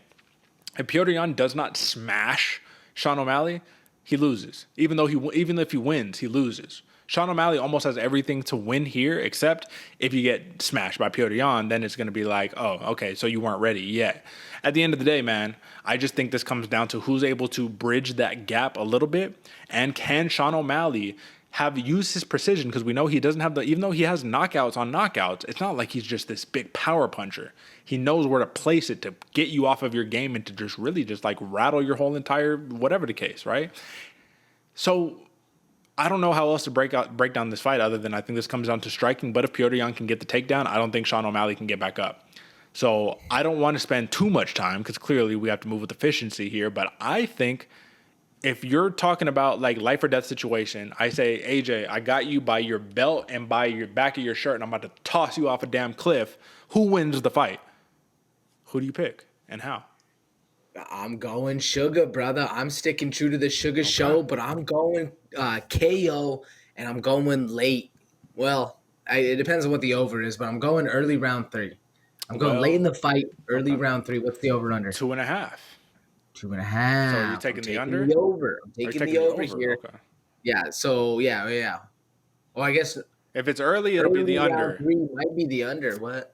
If Petr Yan does not smash Sean O'Malley, he loses. Even if he wins, he loses. Sean O'Malley almost has everything to win here, except if you get smashed by Petr Yan, then it's going to be oh, okay, so you weren't ready yet. At the end of the day, man, I just think this comes down to who's able to bridge that gap a little bit, and can Sean O'Malley have used his precision, because we know he doesn't have even though he has knockouts on knockouts, it's not like he's just this big power puncher. He knows where to place it to get you off of your game and to just really rattle your whole entire whatever the case, right? So I don't know how else to break down this fight other than I think this comes down to striking. But if Petr Yan can get the takedown, I don't think Sean O'Malley can get back up. So I don't want to spend too much time, because clearly we have to move with efficiency here, but I think if you're talking about like life or death situation, I say, AJ, I got you by your belt and by your back of your shirt, and I'm about to toss you off a damn cliff. Who wins the fight? Who do you pick and how? I'm going Sugar, brother. I'm sticking true to the Sugar show, but I'm going KO, and I'm going late. Well, it depends on what the over is, but I'm going early round 3. I'm going late in the fight, early round 3. What's the over under? 2.5. 2.5. So you're taking the under? The over. I'm taking the over here. Okay. Yeah. So yeah. Well, I guess if it's early, it'll be the under. 3 might be the under. What?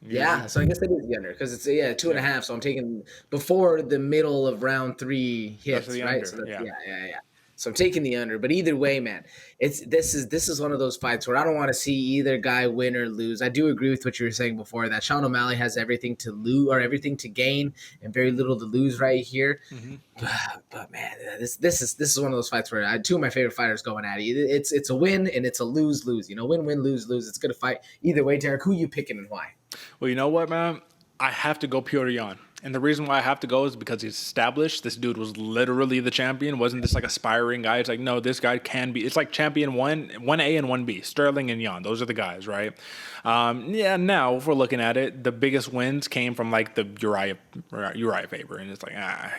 Yeah, so I guess that is the under because it's 2.5. So I'm taking before the middle of round 3 hits, right? Under. So that's, yeah. So I'm taking the under. But either way, man, this is one of those fights where I don't want to see either guy win or lose. I do agree with what you were saying before that Sean O'Malley has everything to lose or everything to gain and very little to lose right here. Mm-hmm. But man, this is one of those fights where 2 of my favorite fighters going at it. It's a win and it's a lose-lose. Win, lose. It's good to fight either way. Derek, who you picking and why? Well, you know what, man? I have to go Petr Yan. And the reason why I have to go is because he's established. This dude was literally the champion. Wasn't this like aspiring guy? It's like, no, this guy can be. It's like champion 1A and 1B. Sterling and Yan. Those are the guys, right? Now, if we're looking at it, the biggest wins came from like the Uriah Faber. And it's like,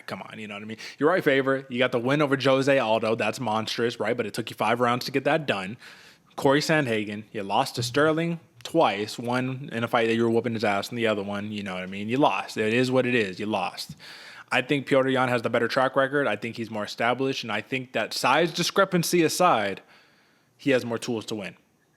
come on, you know what I mean? Uriah Faber, you got the win over Jose Aldo. That's monstrous, right? But it took you 5 rounds to get that done. Corey Sandhagen, you lost to Sterling twice, one in a fight that you were whooping his ass, and the other one, you know what I mean? You lost. It is what it is. You lost. I think Petr Yan has the better track record. I think he's more established, and I think that size discrepancy aside, he has more tools to win.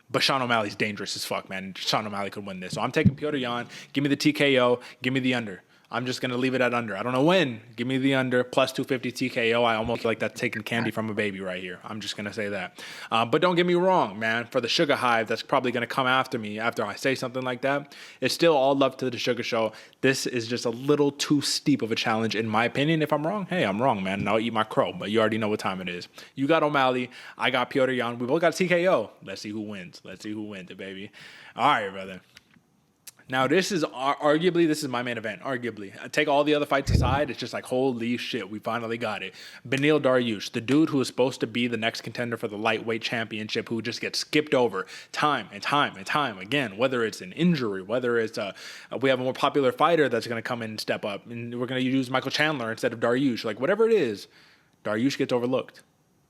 But Sean O'Malley's dangerous as fuck, man. Sean O'Malley could win this. So I'm taking Petr Yan. Give me the TKO. Give me the under. I'm just going to leave it at under. I don't know when. Give me the under. Plus 250 TKO. I almost feel like that's taking candy from a baby right here. I'm just going to say that. But don't get me wrong, man. For the Sugar Hive that's probably going to come after me after I say something like that, it's still all love to the Sugar Show. This is just a little too steep of a challenge, in my opinion. If I'm wrong, hey, I'm wrong, man. And I'll eat my crow. But you already know what time it is. You got O'Malley. I got Petr Yan. We both got TKO. Let's see who wins. Let's see who wins it, baby. All right, brother. Now, this is my main event, arguably. Take all the other fights aside, it's just like, holy shit, we finally got it. Beniel Dariush, the dude who is supposed to be the next contender for the lightweight championship, who just gets skipped over time and time and time again, whether it's an injury, whether it's we have a more popular fighter that's going to come in and step up, and we're going to use Michael Chandler instead of Dariush. Like, whatever it is, Dariush gets overlooked.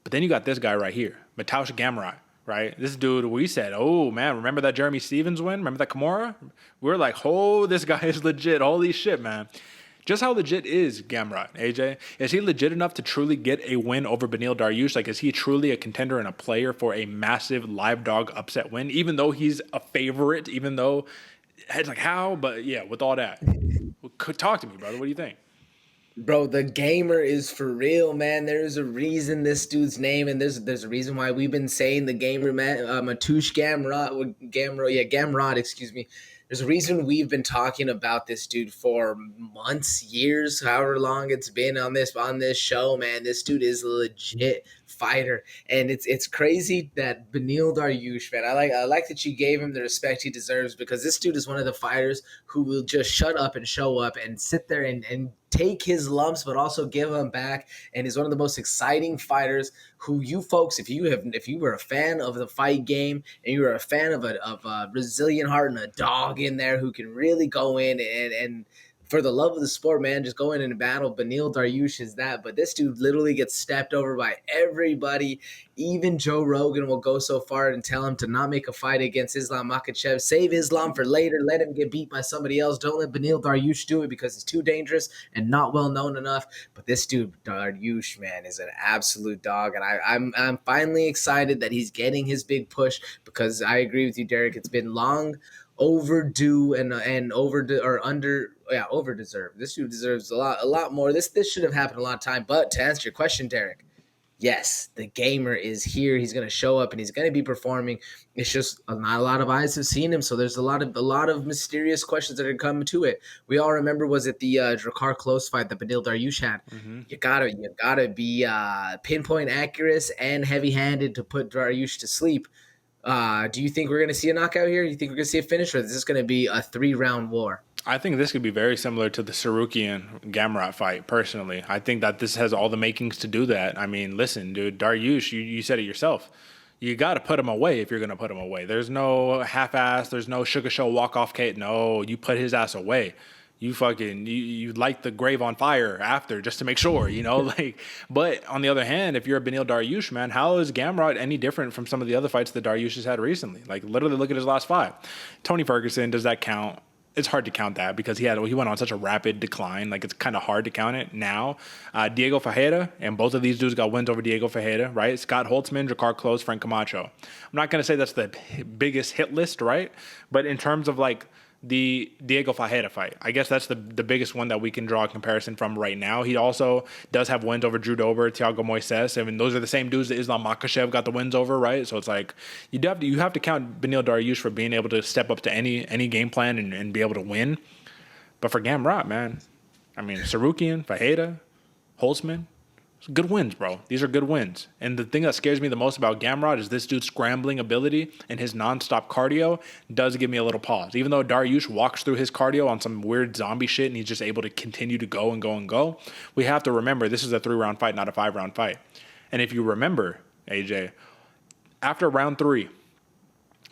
But then you got this guy right here, Matesz Gamrot. Right? This dude, we said, oh, man, remember that Jeremy Stevens win? Remember that Kimura? We were like, oh, this guy is legit. Holy shit, man. Just how legit is Gamrot, AJ? Is he legit enough to truly get a win over Beniel Dariush? Like, is he truly a contender and a player for a massive live dog upset win? Even though he's a favorite, even though it's like, how? But yeah, with all that. Talk to me, brother. What do you think? Bro, the gamer is for real, man. There's a reason this dude's name, and there's a reason why we've been saying the gamer, man. Matesz Gamrot, excuse me. There's a reason we've been talking about this dude for months, years, however long it's been on this show, man. This dude is a legit fighter, and it's crazy that Beniel Dariush, man. I like that you gave him the respect he deserves, because this dude is one of the fighters who will just shut up and show up and sit there and take his lumps, but also give them back. And is one of the most exciting fighters who you folks, if you were a fan of the fight game and you were a fan of a Brazilian heart and a dog in there who can really go in and for the love of the sport, man, just go in and battle. Beniel Dariush is that. But this dude literally gets stepped over by everybody. Even Joe Rogan will go so far and tell him to not make a fight against Islam Makhachev. Save Islam for later. Let him get beat by somebody else. Don't let Beniel Dariush do it because he's too dangerous and not well known enough. But this dude, Dariush, man, is an absolute dog. And I'm finally excited that he's getting his big push, because I agree with you, Derek. It's been long overdue and overdeserved. This dude deserves a lot more. This should have happened a lot of time. But to answer your question, Derek, yes, the gamer is here. He's going to show up and he's going to be performing. It's just not a lot of eyes have seen him, so there's a lot of mysterious questions that are coming to it. We all remember, was it the Drakkar close fight that Beniel Dariush had? Mm-hmm. You gotta be pinpoint accurate and heavy-handed to put Dariush to sleep. Do you think we're going to see a knockout here? Do you think we're going to see a finish, or is this going to be a 3-round war? I think this could be very similar to the Tsarukyan Gamrot fight, personally. I think that this has all the makings to do that. I mean, listen, dude, Dariush, you said it yourself. You got to put him away if you're going to put him away. There's no half-ass. There's no sugar show walk-off Kate. No, you put his ass away. You light the grave on fire after just to make sure, like. But on the other hand, if you're a Beniel Dariush, man, how is Gamrot any different from some of the other fights that Dariush has had recently? Like, literally look at his last 5. Tony Ferguson, does that count? It's hard to count that because he went on such a rapid decline. Like, it's kind of hard to count it now. Diego Ferreira, and both of these dudes got wins over Diego Ferreira, right? Scott Holtzman, Drakkar Klose, Frank Camacho. I'm not going to say that's the biggest hit list, right? But in terms of, like, the Diego Ferreira fight, I guess that's the biggest one that we can draw a comparison from right now. He also does have wins over Drew Dober, Thiago Moises. I mean, those are the same dudes that Islam Makhachev got the wins over, right? So it's like you have to count Beniel Dariush for being able to step up to any game plan and be able to win. But for Gamrot, man, I mean, Tsarukyan, Ferreira, Holtzman, good wins, bro. These are good wins. And the thing that scares me the most about Gamrot is this dude's scrambling ability and his nonstop cardio does give me a little pause. Even though Dariush walks through his cardio on some weird zombie shit and he's just able to continue to go and go and go, we have to remember this is a 3-round fight, not a 5-round fight. And if you remember, AJ, after round 3,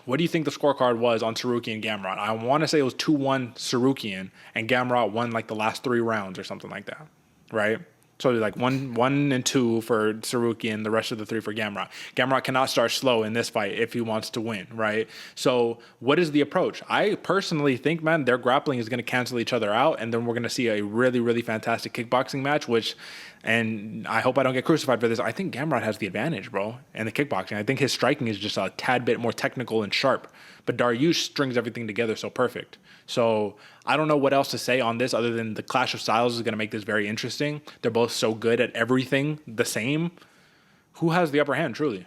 what do you think the scorecard was on Tsarukyan and Gamrot? I want to say it was 2-1 Tsarukyan and Gamrot won like the last 3 rounds or something like that, right? So like 1 and 2 for Tsarukyan, the rest of the 3 for Gamrot. Gamrot cannot start slow in this fight if he wants to win, right? So what is the approach? I personally think, man, their grappling is going to cancel each other out, and then we're going to see a really, really fantastic kickboxing match, and I hope I don't get crucified for this. I think Gamrot has the advantage, bro, in the kickboxing. I think his striking is just a tad bit more technical and sharp, but Dariush strings everything together so perfect. So I don't know what else to say on this other than the clash of styles is going to make this very interesting. They're both so good at everything the same. Who has the upper hand, truly?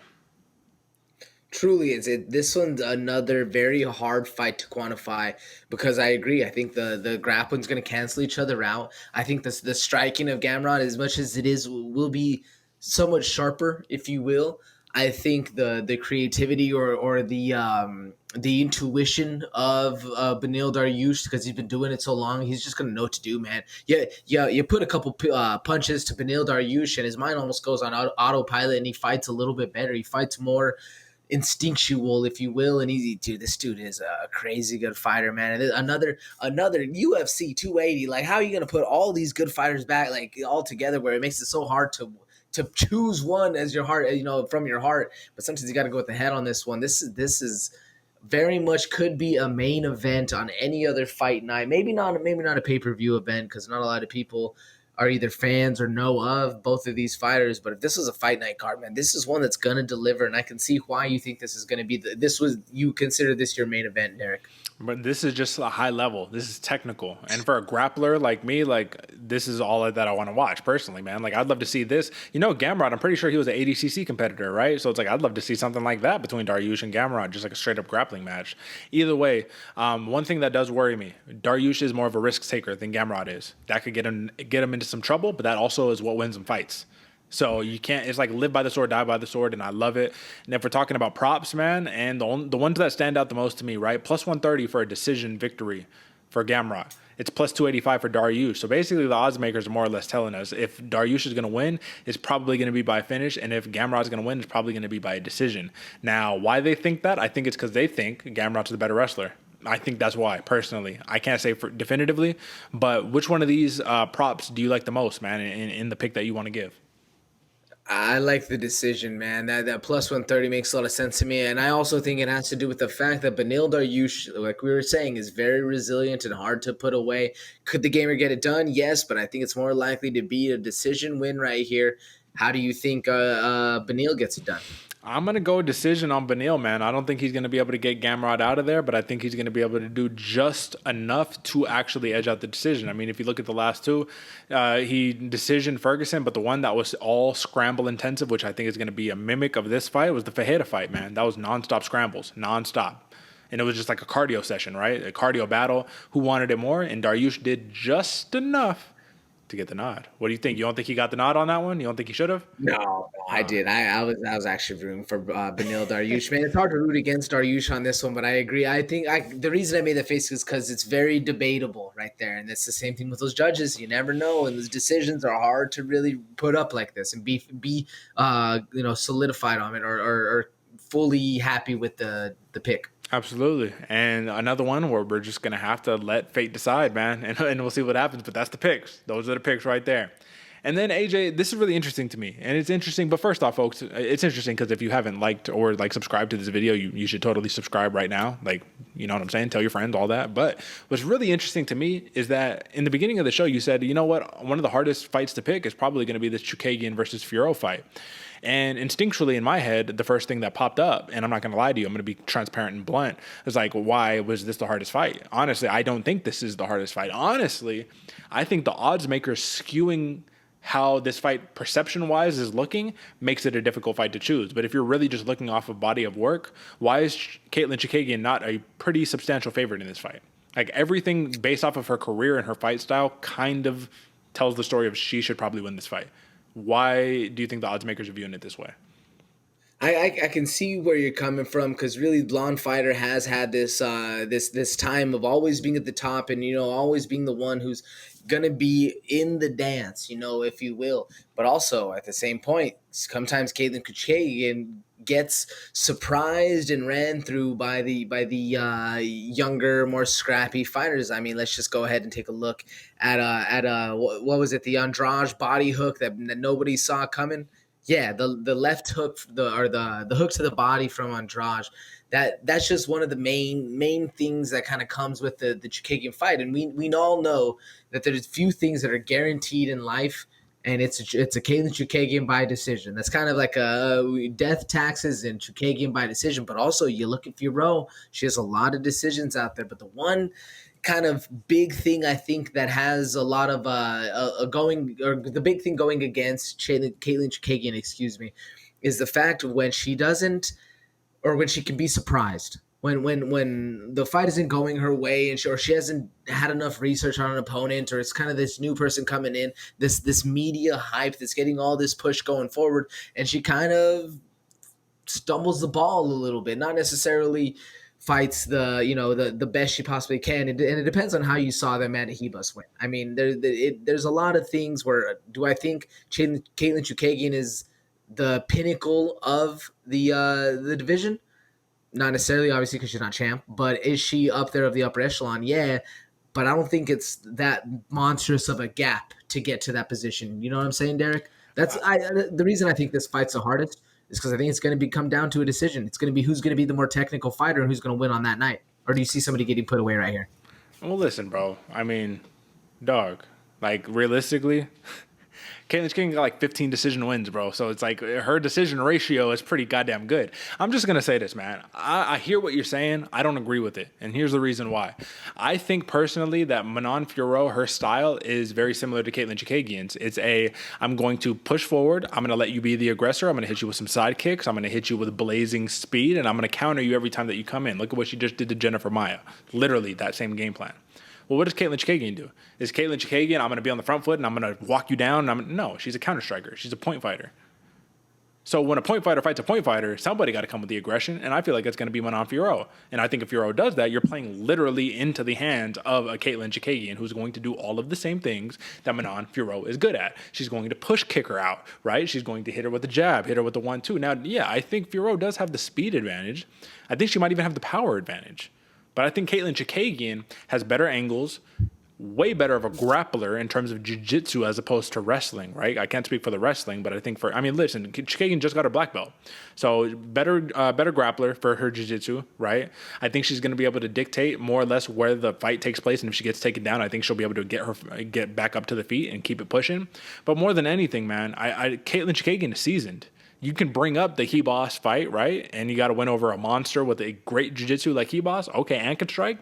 Truly, this one's another very hard fight to quantify because I agree. I think the grappling's going to cancel each other out. I think the striking of Gamrot, as much as it is, will be somewhat sharper, if you will. I think the creativity or the intuition of Beniel Dariush, because he's been doing it so long, he's just gonna know what to do, man. Yeah. You put a couple punches to Beniel Dariush, and his mind almost goes on autopilot, and he fights a little bit better. He fights more instinctual, if you will, and this dude is a crazy good fighter, man. And another UFC 280. Like, how are you gonna put all these good fighters back, like, all together, where it makes it so hard to choose one as your heart, from your heart? But sometimes you got to go with the head on this one. This is very much could be a main event on any other fight night. Maybe not a pay-per-view event, because not a lot of people are either fans or know of both of these fighters. But if this was a fight night card, man, this is one that's going to deliver. And I can see why you think this is going to be you consider this your main event, Derick. But this is just a high level. This is technical. And for a grappler like me, like, this is all that I want to watch personally, man. Like, I'd love to see this. Gamrot, I'm pretty sure he was an ADCC competitor, right? So it's like, I'd love to see something like that between Dariush and Gamrot, just like a straight up grappling match. Either way, one thing that does worry me, Dariush is more of a risk taker than Gamrot is. That could get him into some trouble, but that also is what wins him fights. So you can't, it's like live by the sword, die by the sword, and I love it. And if we're talking about props, man, and the ones that stand out the most to me, right? Plus 130 for a decision victory for Gamrot. It's plus 285 for Dariush. So basically the odds makers are more or less telling us if Dariush is going to win, it's probably going to be by finish. And if Gamrot is going to win, it's probably going to be by a decision. Now, why they think that? I think it's because they think Gamrot's the better wrestler. I think that's why, personally. I can't say definitively, but which one of these props do you like the most, man, in the pick that you want to give? I like the decision, man. That plus 130 makes a lot of sense to me. And I also think it has to do with the fact that Beniel Dariush, like we were saying, is very resilient and hard to put away. Could the gamer get it done? Yes, but I think it's more likely to be a decision win right here. How do you think Beniel gets it done? I'm going to go decision on Beniel, man. I don't think he's going to be able to get Gamrot out of there, but I think he's going to be able to do just enough to actually edge out the decision. I mean, if you look at the last two, he decisioned Ferguson, but the one that was all scramble intensive, which I think is going to be a mimic of this fight, was the Ferreira fight, man. That was nonstop scrambles, nonstop. And it was just like a cardio session, right? A cardio battle. Who wanted it more? And Dariush did just enough to get the nod. What do you think? You don't think he got the nod on that one? You don't think he should have? No, I did. I was actually rooting for Beniel Dariush. Man, it's hard to root against Dariush on this one, but I agree. I think the reason I made that face is because it's very debatable right there, and it's the same thing with those judges. You never know, and those decisions are hard to really put up like this and be solidified on it or fully happy with the pick. Absolutely. And another one where we're just going to have to let fate decide, man, and we'll see what happens. But that's the picks. Those are the picks right there. And then, AJ, this is really interesting to me. And it's interesting. But first off, folks, it's interesting because if you haven't liked or subscribed to this video, you should totally subscribe right now. You know what I'm saying? Tell your friends, all that. But what's really interesting to me is that in the beginning of the show, you said, you know what? One of the hardest fights to pick is probably going to be this Chookagian versus Fiorot fight. And instinctually in my head, the first thing that popped up, and I'm not going to lie to you, I'm going to be transparent and blunt, is why was this the hardest fight? Honestly, I don't think this is the hardest fight. Honestly, I think the odds makers skewing how this fight perception-wise is looking makes it a difficult fight to choose. But if you're really just looking off of body of work, why is Katlyn Chookagian not a pretty substantial favorite in this fight? Everything based off of her career and her fight style kind of tells the story of she should probably win this fight. Why do you think the odds makers are viewing it this way? I can see where you're coming from because really Blonde Fighter has had this time of always being at the top and always being the one who's gonna be in the dance, if you will. But also at the same point, sometimes Katlyn Chookagian gets surprised and ran through by the younger, more scrappy fighters. I mean, let's just go ahead and take a look at what was it, the Andrade body hook that nobody saw coming. Yeah, the left hook, the hook to the body from Andrade. That's just one of the main things that kind of comes with the Chookagian fight, and we all know that there's few things that are guaranteed in life, and it's a Katlyn Chookagian by decision. That's kind of like a death, taxes, and Chookagian by decision. But also, you look at Fiorot, she has a lot of decisions out there, but the one kind of big thing I think that has a lot of the big thing going against Katlyn Chookagian, is the fact when she doesn't, or when she can be surprised. When the fight isn't going her way and she hasn't had enough research on an opponent, or it's kind of this new person coming in, this media hype that's getting all this push going forward, and she kind of stumbles the ball a little bit, not necessarily fights the best she possibly can, and it depends on how you saw them at Hebus win. I mean, there's a lot of things where do I think Katlyn Chookagian is the pinnacle of the division? Not necessarily, obviously, because she's not champ, but is she up there of the upper echelon? Yeah, but I don't think it's that monstrous of a gap to get to that position. You know what I'm saying, Derick? The reason I think this fight's the hardest is because I think it's going to come down to a decision. It's going to be who's going to be the more technical fighter and who's going to win on that night. Or do you see somebody getting put away right here? Well, listen, bro. I mean, dog, realistically, Katlyn Chookagian got 15 decision wins, bro. So it's her decision ratio is pretty goddamn good. I'm just going to say this, man. I hear what you're saying. I don't agree with it. And here's the reason why. I think personally that Manon Fiorot, her style is very similar to Katlyn Chookagian's. It's I'm going to push forward. I'm going to let you be the aggressor. I'm going to hit you with some side kicks. I'm going to hit you with blazing speed. And I'm going to counter you every time that you come in. Look at what she just did to Jennifer Maia. Literally that same game plan. Well, what does Katlyn Chookagian do? Is Katlyn Chookagian, I'm going to be on the front foot and I'm going to walk you down? No, she's a counter striker. She's a point fighter. So when a point fighter fights a point fighter, somebody got to come with the aggression, and I feel like it's going to be Manon Fiorot. And I think if Fiorot does that, you're playing literally into the hands of a Katlyn Chookagian who's going to do all of the same things that Manon Fiorot is good at. She's going to push kick her out, right? She's going to hit her with the jab, hit her with the 1-2. Now, yeah, I think Fiorot does have the speed advantage. I think she might even have the power advantage. But I think Katlyn Chookagian has better angles, way better of a grappler in terms of jiu-jitsu as opposed to wrestling, right? I can't speak for the wrestling, but I think listen, Chookagian just got her black belt. So better grappler for her jiu-jitsu, right? I think she's going to be able to dictate more or less where the fight takes place, and if she gets taken down, I think she'll be able to get back up to the feet and keep it pushing. But more than anything, man, Katlyn Chookagian is seasoned. You can bring up the Hebos fight, right? And you got to win over a monster with a great jiu-jitsu like Hebos. Okay, and can strike.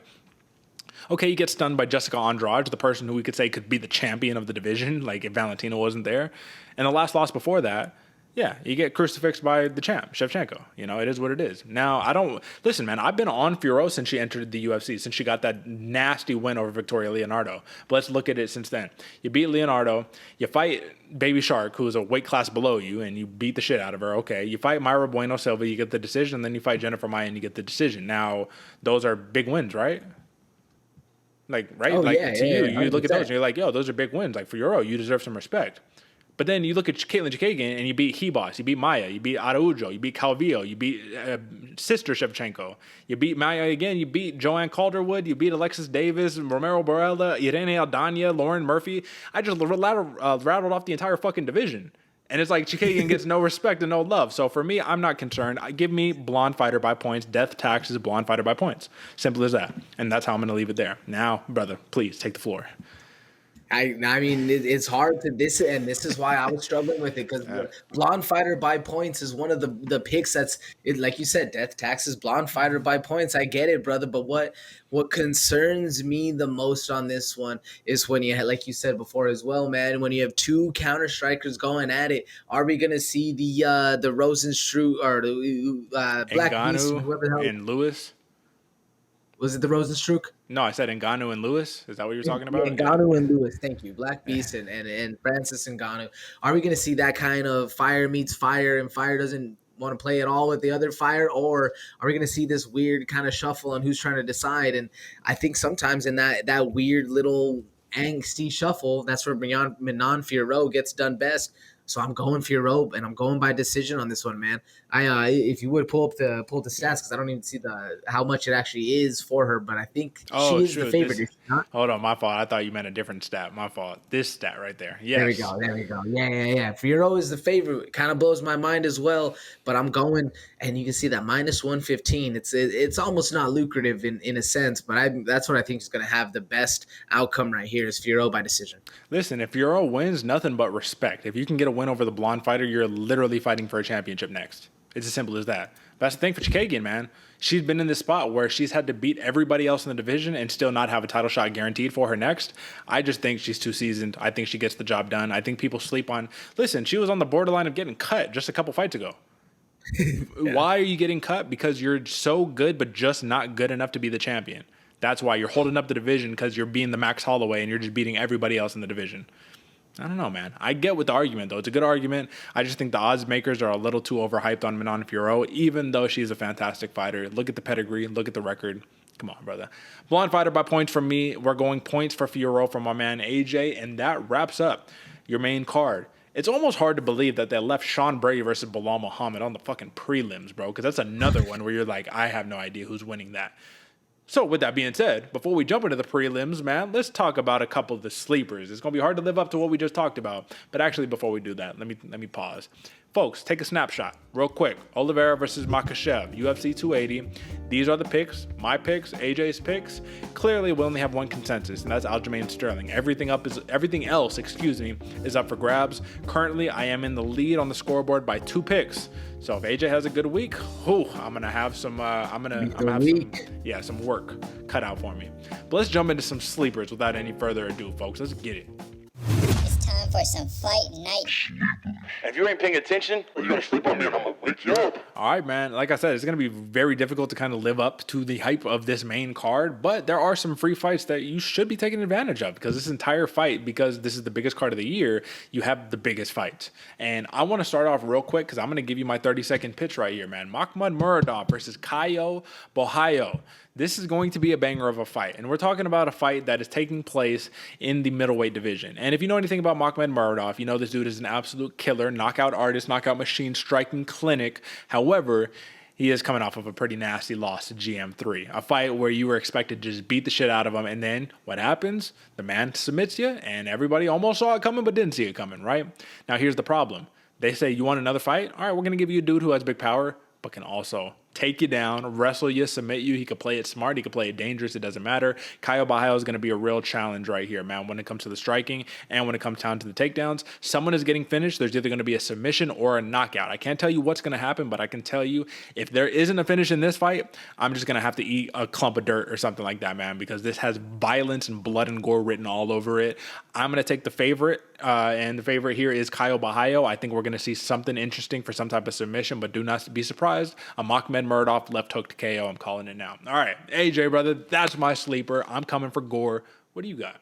Okay, you get stunned by Jessica Andrade, the person who we could say could be the champion of the division, if Valentina wasn't there. And the last loss before that, Yeah, you get crucifixed by the champ, Shevchenko. You know, it is what it is. Now, I don't... Listen, man, I've been on Fiorot since she entered the UFC, since she got that nasty win over Victoria Leonardo. But let's look at it since then. You beat Leonardo, you fight Baby Shark, who is a weight class below you, and you beat the shit out of her. Okay, you fight Mayra Bueno Silva, you get the decision, then you fight Jennifer Maia, and you get the decision. Now, those are big wins, right? Like, right? Oh, like, yeah, to yeah, you look at 100%. those, and you're like, yo, those are big wins. Like, for Fiorot, you deserve some respect. But then you look at Katlyn Chookagian and you beat Hibas, you beat Maia, you beat Araujo, you beat Calvillo, you beat Sister Shevchenko, you beat Maia again, you beat Joanne Calderwood, you beat Alexis Davis, Romero Barella, Irene Aldana, Lauren Murphy. I just rattled off the entire fucking division. And it's like Chookagian gets no respect and no love. So for me, I'm not concerned. Give me blonde fighter by points. Death tax is blonde fighter by points. Simple as that. And that's how I'm going to leave it there. Now, brother, please take the floor. I mean, it's hard to this, and this is why I was struggling with it, because blonde fighter by points is one of the picks that's it, like you said, death taxes, blonde fighter by points. I get it, brother, but what concerns me the most on this one is when you, like you said before as well, man, when you have two counter strikers going at it. Are we gonna see the Rosenstruck or the Black Beast, whoever the hell, and Lewis? Was it the Rosenstruck? No, I said Ngannou and Lewis. Is that what you were talking about? Yeah, Ngannou and Lewis. Thank you. Black Beast and Francis Ngannou. Are we going to see that kind of fire meets fire and fire doesn't want to play at all with the other fire? Or are we going to see this weird kind of shuffle on who's trying to decide? And I think sometimes in that weird little angsty shuffle, that's where Manon Fiorot gets done best. So I'm going Fiorot, and I'm going by decision on this one, man. If you would pull up the stats, because I don't even see how much it actually is for her, but I think she is the favorite. Is she not? Hold on, my fault. I thought you meant a different stat. My fault. This stat right there. Yes. There we go. Yeah. Fiorot is the favorite. It kind of blows my mind as well, but I'm going, and you can see that minus 115. It's almost not lucrative in a sense, but that's what I think is going to have the best outcome right here is Fiorot by decision. Listen, if Fiorot wins, nothing but respect. If you can get a win over the blonde fighter, you're literally fighting for a championship next. It's as simple as that. That's the thing for Chookagian, man. She's been in this spot where she's had to beat everybody else in the division and still not have a title shot guaranteed for her next. I just think she's too seasoned. I think she gets the job done. I think people sleep on... Listen, she was on the borderline of getting cut just a couple fights ago. Yeah. Why are you getting cut? Because you're so good, but just not good enough to be the champion. That's why you're holding up the division, because you're being the Max Holloway and you're just beating everybody else in the division. I don't know, man. I get with the argument, though. It's a good argument. I just think the odds makers are a little too overhyped on Manon Fiorot, even though she's a fantastic fighter. Look at the pedigree. Look at the record. Come on, brother. Blonde fighter by points from me. We're going points for Fiorot from my man AJ, and that wraps up your main card. It's almost hard to believe that they left Sean Brady versus Bilal Muhammad on the fucking prelims, bro, because that's another one where you're like, I have no idea who's winning that. So with that being said, before we jump into the prelims, man, let's talk about a couple of the sleepers. It's going to be hard to live up to what we just talked about. But actually, before we do that, let me pause. Folks, take a snapshot real quick. Oliveira versus Makhachev, UFC 280. These are the picks, my picks, AJ's picks. Clearly, we only have one consensus, and that's Aljamain Sterling. Everything else, is up for grabs. Currently, I am in the lead on the scoreboard by 2 picks. So if AJ has a good week, I'm gonna have some. Some work cut out for me. But let's jump into some sleepers without any further ado, folks. Let's get it. It's time for some fight night. If you ain't paying attention, you're gonna sleep on me and I'm gonna wake you up. All right, man. Like I said, it's going to be very difficult to kind of live up to the hype of this main card, but there are some free fights that you should be taking advantage of, because this entire fight, because this is the biggest card of the year, you have the biggest fights. And I want to start off real quick because I'm going to give you my 30-second pitch right here, man. Makhmud Muradov versus Caio Borralho. This is going to be a banger of a fight. And we're talking about a fight that is taking place in the middleweight division. And if you know anything about Makhmud Muradov, you know this dude is an absolute killer, knockout artist, knockout machine, striking clinic. However, he is coming off of a pretty nasty loss to GM3, a fight where you were expected to just beat the shit out of him. And then what happens? The man submits you, and everybody almost saw it coming but didn't see it coming, right? Now, here's the problem. They say, you want another fight? All right, we're going to give you a dude who has big power but can also take you down, wrestle you, submit you. He could play it smart. He could play it dangerous. It doesn't matter. Caio Borralho is going to be a real challenge right here, man, when it comes to the striking and when it comes down to the takedowns. Someone is getting finished. There's either going to be a submission or a knockout. I can't tell you what's going to happen, but I can tell you if there isn't a finish in this fight, I'm just going to have to eat a clump of dirt or something like that, man, because this has violence and blood and gore written all over it. I'm going to take the favorite, and the favorite here is Caio Borralho. I think we're going to see something interesting for some type of submission, but do not be surprised. Ahmed Murdoch left hook to KO. I'm calling it now. All right, AJ, brother, that's my sleeper. I'm coming for gore. What do you got?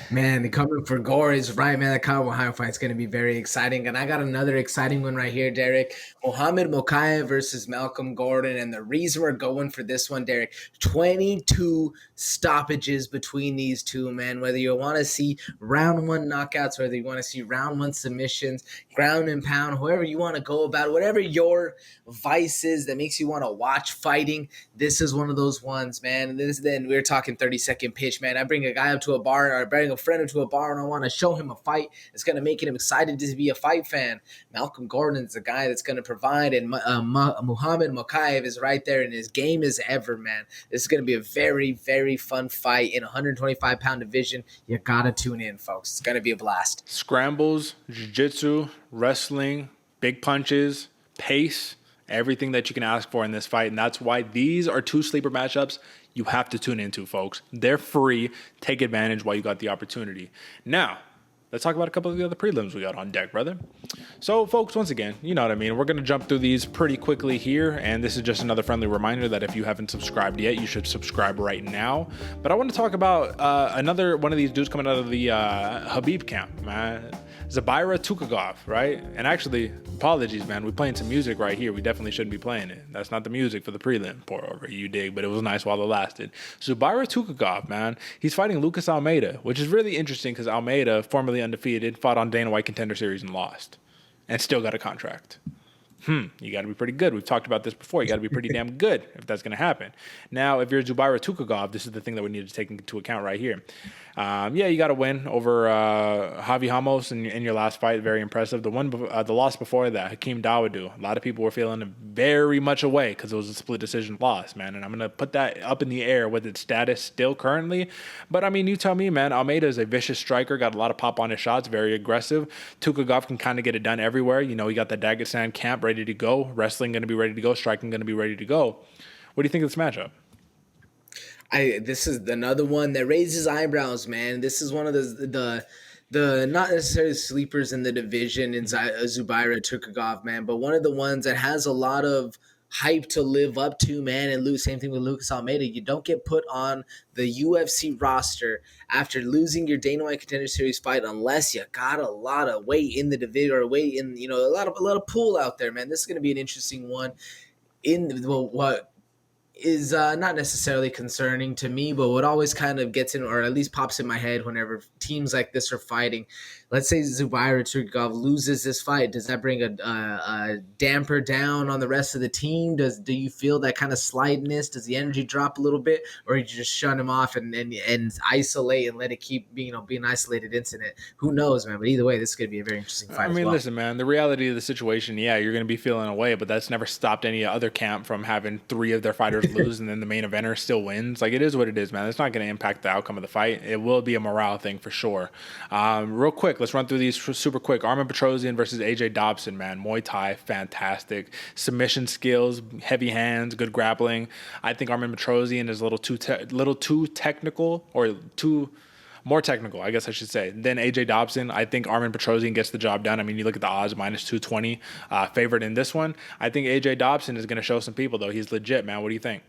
Man, the coming for gore is right, man. The Caio Borralho fight is going to be very exciting. And I got another exciting one right here, Derick. Islam Makhachev versus Malcolm Gordon. And the reason we're going for this one, Derick, 22 stoppages between these two, man. Whether you want to see round one knockouts, whether you want to see round one submissions, ground and pound, however you want to go about it, whatever your vice is that makes you want to watch fighting, this is one of those ones, man. And then we're talking 30-second pitch, man. I bring a guy up to a bar or bring a friend into a bar and I want to show him a fight that's going to make him excited to be a fight fan. Malcolm Gordon's the guy that's going to provide, and Muhammad Makhachev is right there, and his game is ever, man. This is going to be a very, very fun fight in a 125-pound division. You got to tune in, folks. It's going to be a blast. Scrambles, jiu-jitsu, wrestling, big punches, pace, everything that you can ask for in this fight, and that's why these are two sleeper matchups you have to tune into, folks. They're free. Take advantage while you got the opportunity. Now, let's talk about a couple of the other prelims we got on deck, brother. So, folks, once again, you know what I mean. We're going to jump through these pretty quickly here, and this is just another friendly reminder that if you haven't subscribed yet, you should subscribe right now. But I want to talk about another one of these dudes coming out of the Khabib camp, man. Zubaira Tukhugov, right? And actually, apologies, man. We're playing some music right here. We definitely shouldn't be playing it. That's not the music for the prelim Pourover, you dig, but it was nice while it lasted. Zubaira Tukhugov, man, he's fighting Lucas Almeida, which is really interesting because Almeida, formerly undefeated, fought on Dana White Contender Series and lost, and still got a contract. You got to be pretty good. We've talked about this before. You got to be pretty damn good if that's going to happen. Now, if you're Zubaira Tukhugov, this is the thing that we need to take into account right here. You got to win over Javi Ramos in your last fight. Very impressive. The loss before that, Hakeem Dawodu. A lot of people were feeling very much away because it was a split decision loss, man. And I'm going to put that up in the air with its status still currently. But, I mean, you tell me, man. Almeida is a vicious striker. Got a lot of pop on his shots. Very aggressive. Tukhugov can kind of get it done everywhere. You know, he got the Dagestan camp ready to go. Wrestling going to be ready to go. Striking going to be ready to go. What do you think of this matchup? This is another one that raises eyebrows, man. This is one of the not necessarily sleepers in the division in Zubaira Tukhugov, man, but one of the ones that has a lot of hype to live up to, man. And same thing with Lucas Almeida. You don't get put on the UFC roster after losing your Dana White Contender Series fight unless you got a lot of weight in the division or weight in, a lot of pool out there, man. This is going to be an interesting one. What is not necessarily concerning to me, but what always kind of gets in, or at least pops in my head whenever teams like this are fighting. Let's say Zubaira Tukhugov loses this fight. Does that bring a damper down on the rest of the team? Do you feel that kind of slightness? Does the energy drop a little bit, or you just shut him off and isolate and let it keep being an isolated incident? Who knows, man? But either way, this is going to be a very interesting fight. I mean, listen, man. The reality of the situation, yeah, you're going to be feeling away, but that's never stopped any other camp from having 3 of their fighters lose and then the main eventer still wins. Like, it is what it is, man. It's not going to impact the outcome of the fight. It will be a morale thing for sure. Real quick, let's run through these super quick. Armin Petrosian versus AJ Dobson, man. Muay Thai, fantastic. Submission skills, heavy hands, good grappling. I think Armin Petrosian is a little too technical, or more technical, I guess I should say, than AJ Dobson. I think Armin Petrosian gets the job done. I mean, you look at the odds, minus 220, favored in this one. I think AJ Dobson is going to show some people, though. He's legit, man. What do you think?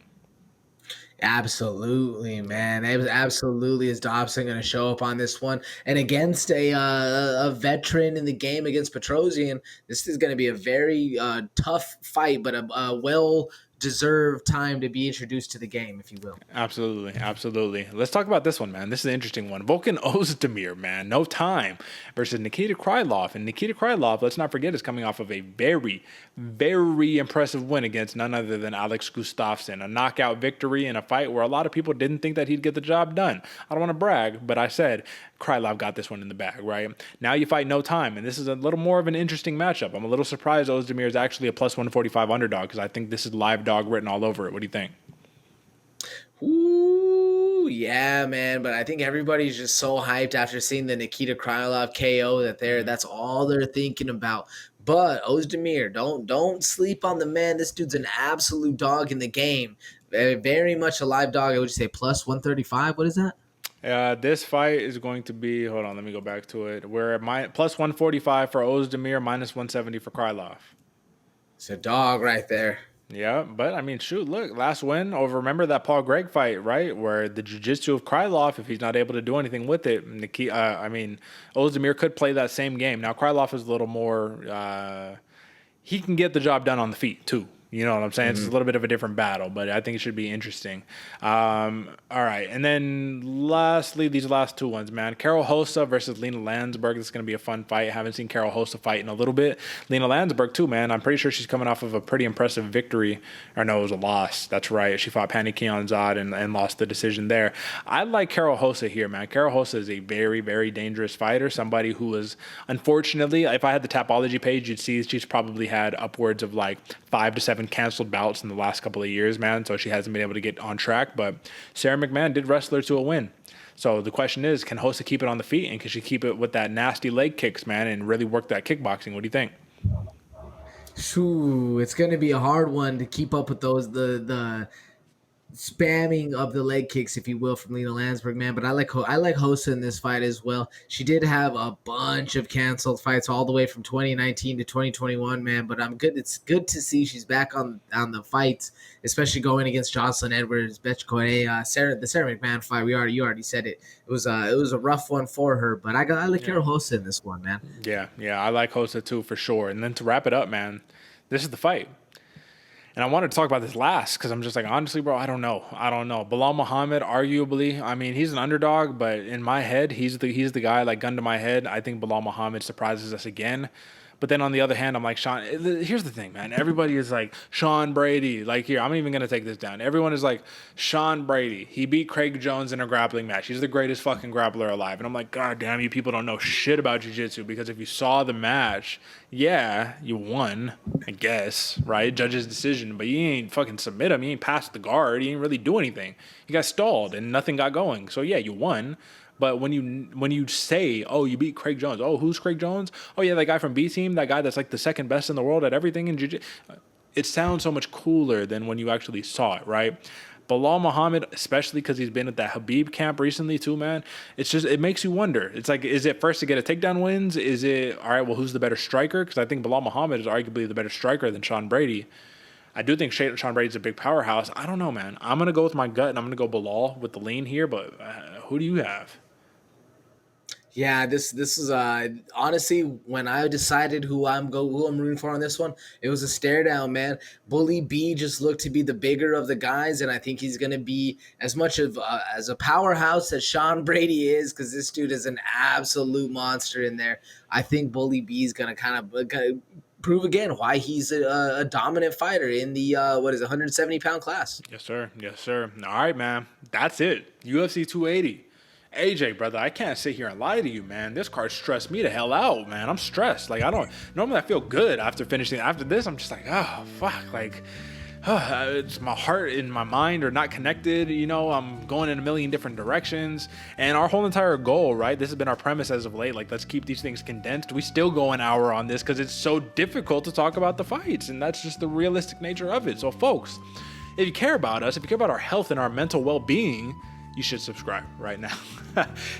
Absolutely, man. Absolutely is Dobson going to show up on this one. And against a veteran in the game, against Petrosian, this is going to be a very tough fight, but a well deserve time to be introduced to the game, if you will. Absolutely. Let's talk about this one, man. This is an interesting one. Volkan Ozdemir, man, no time versus Nikita Krylov. And Nikita Krylov, let's not forget, is coming off of a very, very impressive win against none other than Alex Gustafsson. A knockout victory in a fight where a lot of people didn't think that he'd get the job done. I don't want to brag, but I said Krylov got this one in the bag, right? Now you fight no time, and this is a little more of an interesting matchup. I'm a little surprised Ozdemir is actually a plus 145 underdog because I think this is live dog written all over it. What do you think? Ooh, yeah, man. But I think everybody's just so hyped after seeing the Nikita Krylov KO that's all they're thinking about. But Ozdemir, don't sleep on the man. This dude's an absolute dog in the game. Very, very much a live dog. I would say plus 135. What is that? This fight is going to be, hold on, let me go back to it. We're at plus 145 for Ozdemir, minus 170 for Krylov. It's a dog right there. Yeah, but I mean, shoot, look, last win over, remember that Paul Gregg fight, right? Where the jiu-jitsu of Krylov, if he's not able to do anything with it, Ozdemir could play that same game. Now, Krylov is a little more, he can get the job done on the feet, too. You know what I'm saying? It's a little bit of a different battle, but I think it should be interesting. All right. And then lastly, these last two ones, man. Carol Hossa versus Lena Landsberg. This is going to be a fun fight. I haven't seen Carol Hossa fight in a little bit. Lena Landsberg, too, man. I'm pretty sure she's coming off of a pretty impressive victory. Or no, it was a loss. That's right. She fought Pani Kianzad and lost the decision there. I like Carol Hossa here, man. Carol Hossa is a very, very dangerous fighter. Somebody who is, unfortunately, if I had the Tapology page, you'd see she's probably had upwards of like 5 to 7 canceled bouts in the last couple of years, man. So she hasn't been able to get on track. But Sarah McMahon did wrestle her to a win. So the question is, can Hossa keep it on the feet, and can she keep it with that nasty leg kicks, man, and really work that kickboxing? What do you think? Shoo, it's going to be a hard one to keep up with those, the spamming of the leg kicks, if you will, from Lena Landsberg, man. But I like Hossa in this fight as well. She did have a bunch of canceled fights all the way from 2019 to 2021, man. But I'm good. It's good to see she's back on the fights, especially going against Jocelyn Edwards, Betch Correa, the Sarah McMahon fight. You already said it. It was a rough one for her, but I like Carol Hossa in this one, man. Yeah, I like Hossa too for sure. And then to wrap it up, man, this is the fight. And I wanted to talk about this last because I'm just like, honestly, bro, I don't know. Bilal Muhammad, arguably, I mean, he's an underdog, but in my head, he's the guy, like, gun to my head. I think Bilal Muhammad surprises us again. But then on the other hand, I'm like, Sean, here's the thing, man. Everybody is like, Sean Brady. Like, here, I'm even going to take this down. Everyone is like, Sean Brady. He beat Craig Jones in a grappling match. He's the greatest fucking grappler alive. And I'm like, God damn, you people don't know shit about jiu-jitsu, because if you saw the match, yeah, you won, I guess, right? Judge's decision. But you ain't fucking submit him. You ain't passed the guard. You ain't really do anything. You got stalled and nothing got going. So, yeah, you won. But when you say, oh, you beat Craig Jones. Oh, who's Craig Jones? Oh, yeah, that guy from B Team, that guy that's like the second best in the world at everything in jiu-jitsu. It sounds so much cooler than when you actually saw it, right? Bilal Muhammad, especially because he's been at that Habib camp recently too, man. It makes you wonder. It's like, is it first to get a takedown wins? Is it, all right, well, who's the better striker? Because I think Bilal Muhammad is arguably the better striker than Sean Brady. I do think Sean Brady's a big powerhouse. I don't know, man. I'm going to go with my gut, and I'm going to go Bilal with the lean here, but who do you have? Yeah, this is honestly, when I decided who I'm rooting for on this one, it was a stare down, man. Bully B just looked to be the bigger of the guys, and I think he's gonna be as much of as a powerhouse as Sean Brady is, because this dude is an absolute monster in there. I think Bully B is gonna kind of prove again why he's a dominant fighter in the 170-pound class. Yes, sir. All right, man. That's it. UFC 280. AJ, brother, I can't sit here and lie to you, man. This card stressed me the hell out, man. I'm stressed. Like, normally I feel good after finishing. After this, I'm just like, oh, fuck. Like, it's my heart and my mind are not connected. You know, I'm going in a million different directions. And our whole entire goal, right? This has been our premise as of late. Like, let's keep these things condensed. We still go an hour on this because it's so difficult to talk about the fights. And that's just the realistic nature of it. So, folks, if you care about us, if you care about our health and our mental well-being, you should subscribe right now.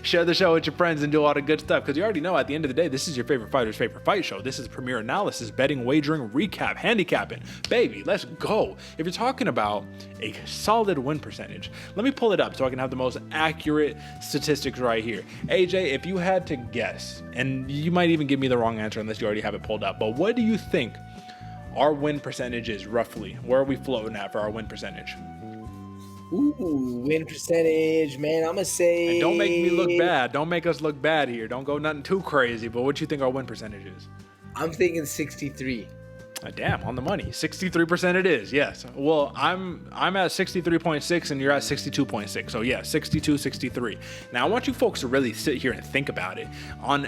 Share the show with your friends and do all the good stuff, because you already know at the end of the day, this is your favorite fighter's favorite fight show. This is premier analysis, betting, wagering, recap, handicapping. Baby, let's go. If you're talking about a solid win percentage, let me pull it up so I can have the most accurate statistics right here. AJ, if you had to guess, and you might even give me the wrong answer unless you already have it pulled up, but what do you think our win percentage is roughly? Where are we floating at for our win percentage? Ooh, win percentage, man. I'm gonna say. And don't make me look bad. Don't make us look bad here. Don't go nothing too crazy. But what you think our win percentage is? I'm thinking 63. Damn, on the money. 63% it is. Yes. Well, I'm at 63.6 and you're at 62.6. So yeah, 62, 63. Now I want you folks to really sit here and think about it. On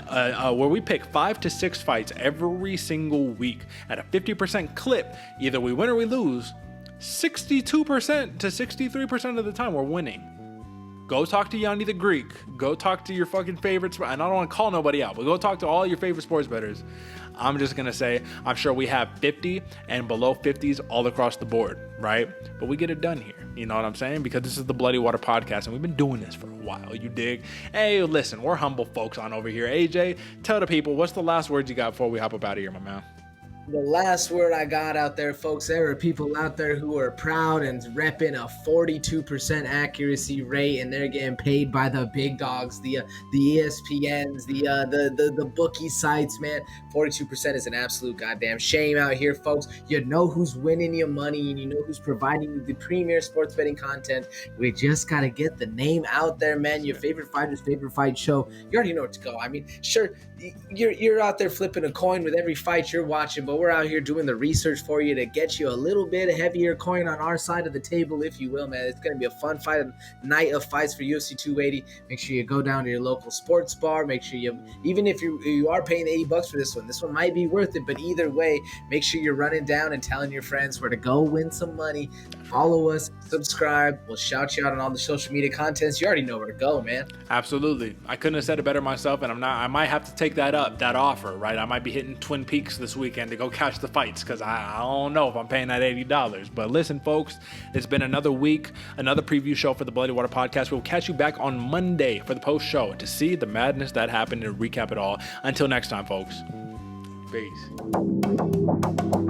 where we pick 5 to 6 fights every single week at a 50% clip, either we win or we lose. 62% to 63% of the time we're winning. Go talk to Yanni the Greek. Go talk to your fucking favorites. And I don't want to call nobody out, but go talk to all your favorite sports bettors. I'm just going to say, I'm sure we have 50 and below 50s all across the board, right? But we get it done here. You know what I'm saying? Because this is the Bloody Water Podcast, and we've been doing this for a while. You dig? Hey, listen, we're humble folks on over here. AJ, tell the people, what's the last words you got before we hop up out of here, my man? The last word I got out there, folks, there are people out there who are proud and repping a 42% accuracy rate, and they're getting paid by the big dogs, the ESPNs, the bookie sites, man. 42% is an absolute goddamn shame out here, folks. You know who's winning your money, and you know who's providing you the premier sports betting content. We just got to get the name out there, man. Your favorite fighter's favorite fight show. You already know where to go. I mean, sure, you're out there flipping a coin with every fight you're watching, but we're out here doing the research for you to get you a little bit heavier coin on our side of the table, if you will, man. It's going to be a fun night of fights for UFC 280. Make sure you go down to your local sports bar. Make sure even if you are paying $80 for this one might be worth it. But either way, make sure you're running down and telling your friends where to go win some money. Follow us, subscribe. We'll shout you out on all the social media contents. You already know where to go, man. Absolutely. I couldn't have said it better myself, and I might have to take that offer, right? I might be hitting Twin Peaks this weekend to go catch the fights, because I don't know if I'm paying that $80. But listen, folks, it's been another week, another preview show for the Bloody Water Podcast. We'll catch you back on Monday for the post show to see the madness that happened and recap it all. Until next time, folks. Peace.